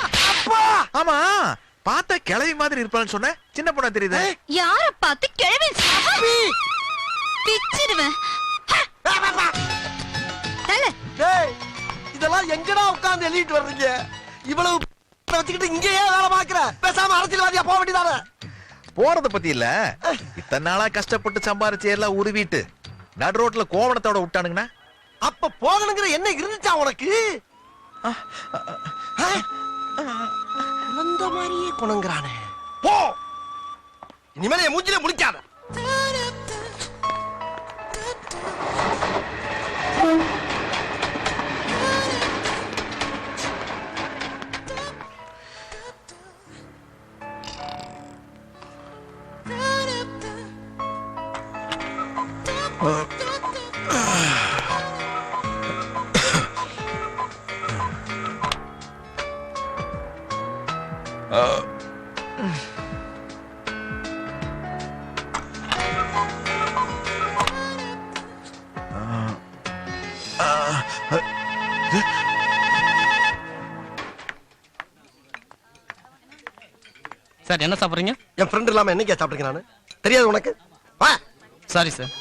ஆமா, பார்த்தா கிளவி மாதிரி இருப்பான்னு சொன்ன, சின்ன பொண்ணா தெரியுது. யார பார்த்து கிழவி பிச்சிடுவேன். டேய், இதெல்லாம் எங்கடா உட்கார்ந்து எழுதிட்டு வர்றீங்க? இவ்வளவு வச்சுக்கிட்டு இங்கேயே வேலை பாக்குற? பேசாம அரசியல்வாதியா போக வேண்டியதானே? போறத பத்தி இல்ல, இத்தனை நாளா கஷ்டப்பட்டு சம்பாரிச்சு எல்லாம் உருவிட்டு நடு ரோட்ல கோவணத்தோட விட்டானுங்கன்னா அப்ப போகணுங்கிற என்ன இருந்துச்சா உனக்கு? குழந்த மாதிரியே குணங்குறானே. போ, இனிமேல என் மூஞ்சிலே முடிக்காத. சார் என்ன சாப்பிடுறீங்க? என் ஃப்ரெண்ட் இல்லாம என்னைக்கு சாப்பிடுறேன் நானு? தெரியாது உனக்கு? வா. Sorry sir.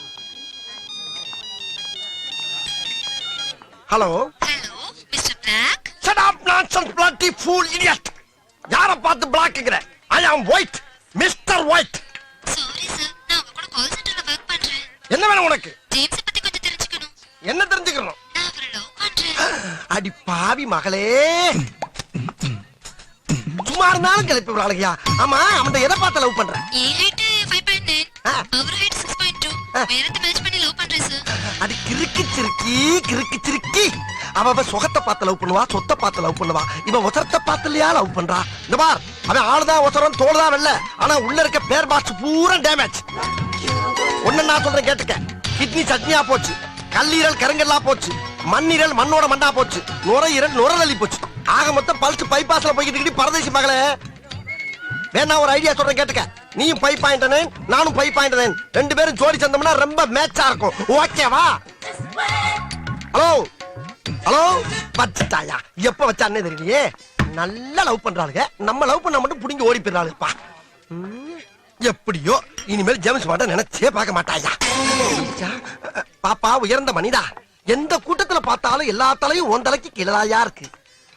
Hello hello mister black. Shut up nonsense bloody fool idiot. யார பார்த்து பிளாக்ங்கற? I am white, mister white. Sorry sir, நான் உங்க கூட கால் சென்டர்ல வர்க் பண்றேன். என்ன வேணும் உனக்கு? ஜேம்ஸ் பத்தி கொஞ்சம் தெரிஞ்சுக்கணும். என்ன தெரிஞ்சுக்கணும்? நான் அவரை லவ் பண்றேன். அடி பாவி மகளே, சும்மா இருந்தாலும் கிளப்பி விடாளையா. ஆமா, அவன் எதை பார்த்து லவ் பண்ற? என் ஹைட் 5.9, அவர் ஹைட் 6.2. வேறத்தை மேட்ச் பண்ணி லவ் பண்றேன் சார். அடி கிறுக்கு சிறுக்கி. அவ சுகத்தை பார்த்து லவ் பண்ணுவா, சொத்தை பார்த்து லவ் பண்ணுவா. இவன் ஒசரத்தை பார்த்து இல்லையா லவ் பண்றா? இந்த பார், அவன் ஆளுதான் ஒசரம், தோல்தான் வெல்ல, ஆனா உள்ள இருக்க பேர் பாக்ஸ் பூரா டேமேஜ். ஒண்ணு நான் சொல்றேன் கேட்டுக்க. கிட்னி சட்னியா போச்சு, கல்லீரல் கருங்கல்லா போச்சு, மண்ணீரல் மண்ணோட மண்ணா போச்சு, நுரையீரல் நுரலி போச்சு. ஆக மொத்தம் பல்ஸ் பைபாஸ்ல போய்கிட்டு பரதேசி மகளே. வேணா ஒரு ஐடியா சொல்றேன் கேட்டுக்க. நீயும் 5.9, நானும் 5.9, 2 பேரும் ஜோடி சேர்ந்தோம்னா ரொம்ப மேட்சா இருக்கும். ஓகேவா? ஹலோ ஹலோ, வச்சுட்டாயா? எப்ப வச்சானே தெரியலையே. நல்லா லவ் பண்றாளுங்க, நம்ம லவ் பண்ணா மட்டும் புடிங்கி ஓடி போயிடறாளுப்பா. எப்படியோ இனிமேல் ஜேம்ஸ் மாட்ட நினைச்சே பார்க்க மாட்டாயா. பாப்பா உயர்ந்த மனிதா, எந்த கூட்டத்துல பார்த்தாலும் எல்லா தலையும் உன் தலைக்கு கீழதாயா இருக்கு.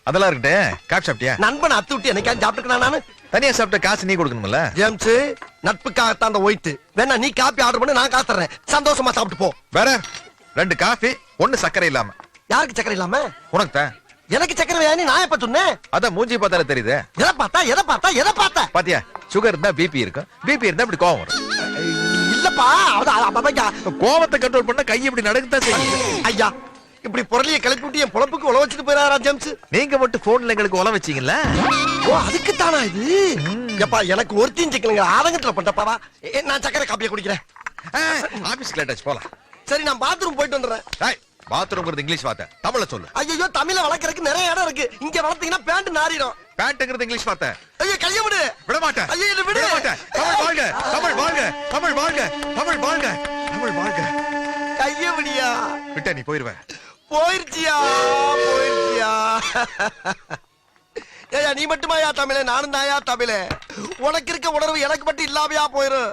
அதெல்லாம் இருக்கட்டும், காப்பி சாப்பிட்டியா? நண்பன் அத்து விட்டு என்னைக்காவது சாப்பிட்டுக்கணும் நானு? தனியா சாப்பிட்ட காசு நீ கொடுக்கணும்ல. ஜேம்ஸ், நட்புக்காகத்தான் அந்த ஒயிட். வேணா நீ காப்பி ஆர்டர் பண்ணி நான் காசு தர்றேன், சந்தோஷமா சாப்பிட்டு போ. வேற 2 காஃபி, 1 சக்கரை இல்லாம. யாருக்கு சக்கரை இல்லாம? உனக்கு தான். எனக்கு சக்கரை வேணி நான் எப்ப சொன்னேன்? அதான் மூஞ்சி பார்த்தாலே தெரியுது. எதை பார்த்தா பாத்தியா, சுகர் இருந்தா பிபி இருக்கும், பிபி இருந்தா இப்படி கோவம் வரும். இல்லப்பா, கோவத்தை கண்ட்ரோல் பண்ண கை இப்படி நடக்கத்தான் செய்யும். ஐயா, இப்படி பொருளிய கிளப்பி விட்டு என் பொழப்புக்கு உழ வச்சுட்டு போயிடாரா ஜேம்ஸ்? நீங்க மட்டும் போன்ல எங்களுக்கு உழ வச்சீங்கல்ல. ஓ, அதுக்கு தானா இது? எப்பா, எனக்கு ஒருத்தையும் சிக்கலுங்க ஆதங்கத்துல பண்ணப்பாவா. நான் சக்கரை காப்பியை குடிக்கிறேன். ஆபீஸ் லேட்டாச்சு, போலாம். சரி, நான் பாத்ரூம் போயிட்டு வந்துடுறேன். பாத்ரூம் இங்கிலீஷ் வார்த்தை, தமிழ்ல சொல்லு. ஐயோ, தமிழ வளர்க்கறதுக்கு நிறைய இடம் இருக்கு. இங்க வளர்த்தீங்கன்னா பேண்ட் நாரிடும். பேண்ட்ங்கிறது இங்கிலீஷ் வார்த்தை. ஐயா கைய விடு. விட மாட்டேன். ஐயா என்ன விடு. விட மாட்டேன். தமிழ் வாழ்க, தமிழ் வாழ்க, தமிழ் வாழ்க, தமிழ் வாழ்க, தமிழ் வாழ்க. கைய விடியா. விட்ட நீ போயிருவ. போயிருச்சியா, போயிருச்சியா. ஏயா நீ மட்டுமாயா தமிழே, நானும் தாயா தமிழே. உனக்கு இருக்க உணர்வு எனக்கு மட்டும் இல்லாமையா போயிரும்.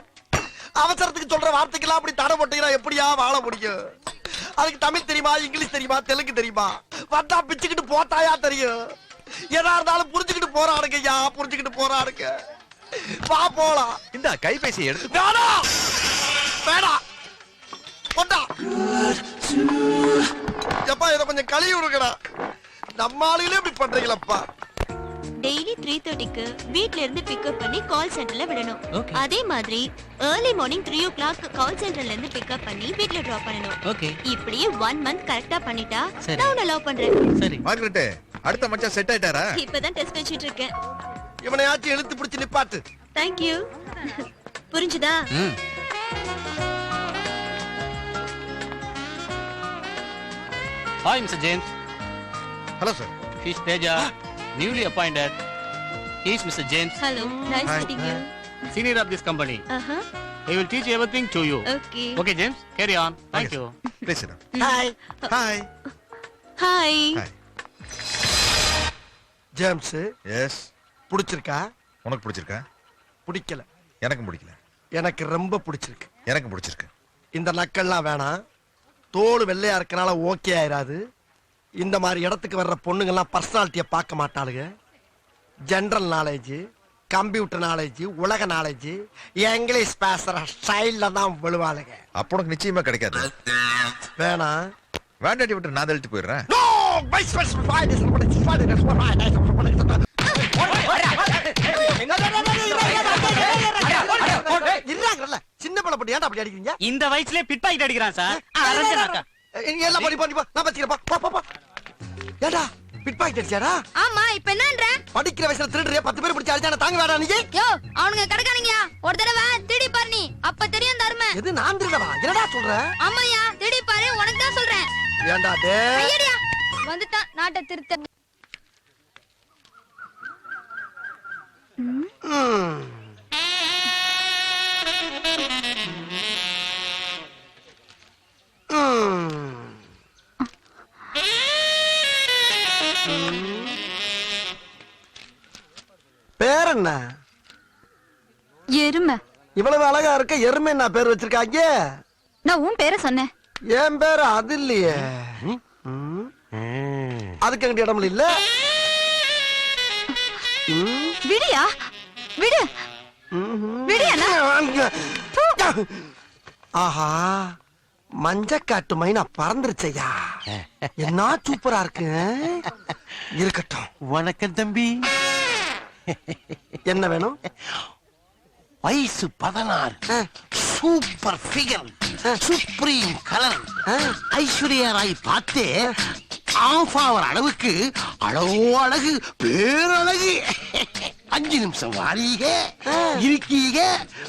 அவசரத்துக்கு சொல்ற வார்த்தைக்கெல்லாம் அப்படி தடை போட்டீங்கன்னா எப்படியா வாழ முடியும்? அதுக்கு தமிழ் தெரியுமா, இங்கிலீஷ் தெரியுமா, தெலுங்கு தெரியுமா? வந்தா பிச்சுக்கிட்டு போட்டாயா தெரியும். எதா இருந்தாலும் புரிஞ்சுக்கிட்டு போறானுங்க ஐயா, புரிஞ்சுக்கிட்டு போறானுங்க. வா போலாம். இந்த கைபேசியை எடுத்து. வேணாம் வேணாம் போட்டா. எப்பா இதை கொஞ்சம் கழுவி விடுங்கடா. நம்ம ஆளுகளே இப்படி பண்றீங்களப்பா. டெய்லி 3:30க்கு வீட்ல இருந்து பிக்கப் பண்ணி கால் சென்டர்ல விடணும். அதே மாதிரி early morning 3 o'clock கால் சென்டர்ல இருந்து பிக்கப் பண்ணி வீட்ல டிராப் பண்ணணும். ஓகே இப்படியே 1 month கரெக்ட்டா பண்ணிட்டா சரி. நான் உன்னை லவ் பண்றேன். சரி. மார்கரெட், அடுத்த மச்சான் செட் ஆயிட்டாரா? இப்பதான் டெஸ்ட் வச்சிட்டு இருக்கேன். இவனையாச்சும் இழுத்து பிடிச்சு நிப்பாட்டு. Thank you. புரிஞ்சுதா? Hi mister James. Hello sir. He's Teja, newly appointed. He is Mr. James, Hello. Nice Hi. meeting you. senior of this company. Uh-huh. He will teach everything to you. Okay. Okay, James, carry on. Thank Okay, you. Please sit down. Hi Hi. Hi. Hi. James Yes. பிடிச்சிருக்கா? உனக்கு பிடிச்சிருக்கா? பிடிக்கல. எனக்கு பிடிக்கல. எனக்கு ரொம்ப பிடிச்சிருக்கு. எனக்கு பிடிச்சிருக்கு. இந்த நக்கல்லாம் வேணாம். தோல் வெள்ளையா இருக்கனால ஓகே ஆயிராது. இந்த மாதிரி இடத்துக்கு வர்ற பொண்ணுங்கெல்லாம் பர்சனாலிட்டியை பார்க்க மாட்டாளுங்க. ஜெனரல் நாலேஜ், கம்ப்யூட்டர் நாலேஜ், உலக நாலேஜ், இங்கிலீஷ் பேசுற ஸ்டைல்ல தான் விழுவாளுங்க. அப்போ உனக்கு நிச்சயமா கிடைக்காது. வேணாம். வேண்டாட்டி விட்டு நான் தள்ளிட்டு போயிடுறேன். No! Vice versa. Fine. சின்ன பழம் பட்டி ஏன்டா அப்படி அடிக்கிறீங்க? இந்த வயசுலயே பிட் பாக்கெட் அடிக்கிறான் சார். அரஞ்சனாக்கா. எல்லாம் படி படி நான் வச்சிக்கிறேன். போ போ போ. ஏடா பிட் பாக்கெட் அடிச்சாடா? ஆமா, இப்போ என்னன்ற? படிக்கிற வயசுல திருடுறியா? 10 பேர் பிடிச்சு அடிச்சானே தாங்க வேடா நீ? யோ, அவனுங்க கடக்கானீங்கயா. ஒரு தடவை திருடி பாரு நீ. அப்ப தெரியும் தர்ம. எது நான் திருடவா? என்னடா சொல்ற? ஆமாயா, திருடி பாரு, உனக்கு தான் சொல்றேன். ஏன்டா டேய்? ஐயடியா. வந்துட்டான் நாட்டை திருத்த. பேர் என்ன? எருமை. இவ்வளவு அழகா இருக்க எருமை என்ன பேர் வச்சிருக்காங்க? நான் உன் பேரை சொன்னேன். என் பேரு அது இல்லையே. அதுக்கு எங்கிட்ட இடம் இல்ல. விடியா விடு. விடியா. ஆஹா, மஞ்சக்காட்டு மைனா பறந்துருச்சையா. என்ன சூப்பரா இருக்கு. இருக்கட்டும். வணக்கம் தம்பி. என்ன வேணும்? வயசு 16, super figure, supreme colour, Aishwarya Rai பார்த்தே ஆஃப் ஆவர் அளவுக்கு அழகோ அழகு, பேரழகு. 5 நிமிஷம் வாரீக, இருக்கீக,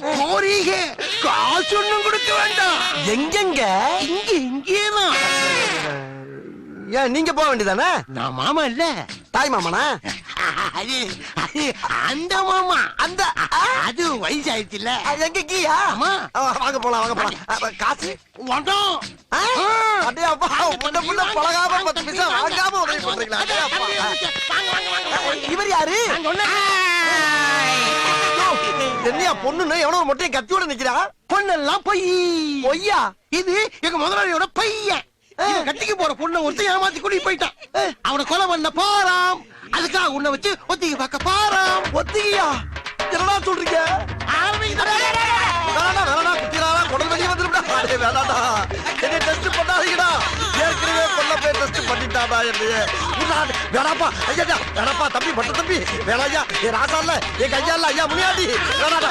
போறீக, காசு ஒண்ணும் கொடுக்க வேண்டாம். எங்கெங்க? இங்க இங்கேதான். ஏன் நீங்க போக வேண்டியதானே? நான் மாமா இல்ல, தாய் மாமனா? அது அது அந்த மாமா. அந்த அது வயசாயிடுச்சு இல்ல. எங்க கீயா? ஆமா. வாங்க போலாம் வாங்க போலாம். காசு வந்தோம். அடே அப்பா, முன்ன முன்ன பழகாம 10 பைசா வாங்காம உதவி பண்றீங்களா? அடே அப்பா. இவர் யாரு? என்னையா பொண்ணுன்னு எவனோ மொட்டையை கத்தியோட நிக்கிறா? பொண்ணெல்லாம் பொய். பொய்யா? இது எங்க முதலாளியோட பையன். இவன் கட்டிக்கு போற பொண்ணை ஒருத்தன் ஏமாத்தி கூட்டிட்டு போயிட்டான். அவனை கொலை பண்ண போறான். அதுக்காக உன்னை வச்சு ஒத்திகை பார்க்க போறான். ஒத்திகையா? என்னடா சொல்றீங்க? வேணாடா வேணாடா, குத்திராடா, குடல் வெளியே வந்துருடா. அடே வேணாடா, என்னை டெஸ்ட் பண்ணாதீங்கடா. ஏற்கனவே பொண்ணை போய் டெஸ்ட் பண்ணிட்டாடா என்னைய. வேணாப்பா ஐயா, வேணாப்பா தம்பி, பட்ட தம்பி வேணாயா. என் ராசா இல்ல, என் கையா இல்ல ஐயா, முனியாண்டி வேணாடா.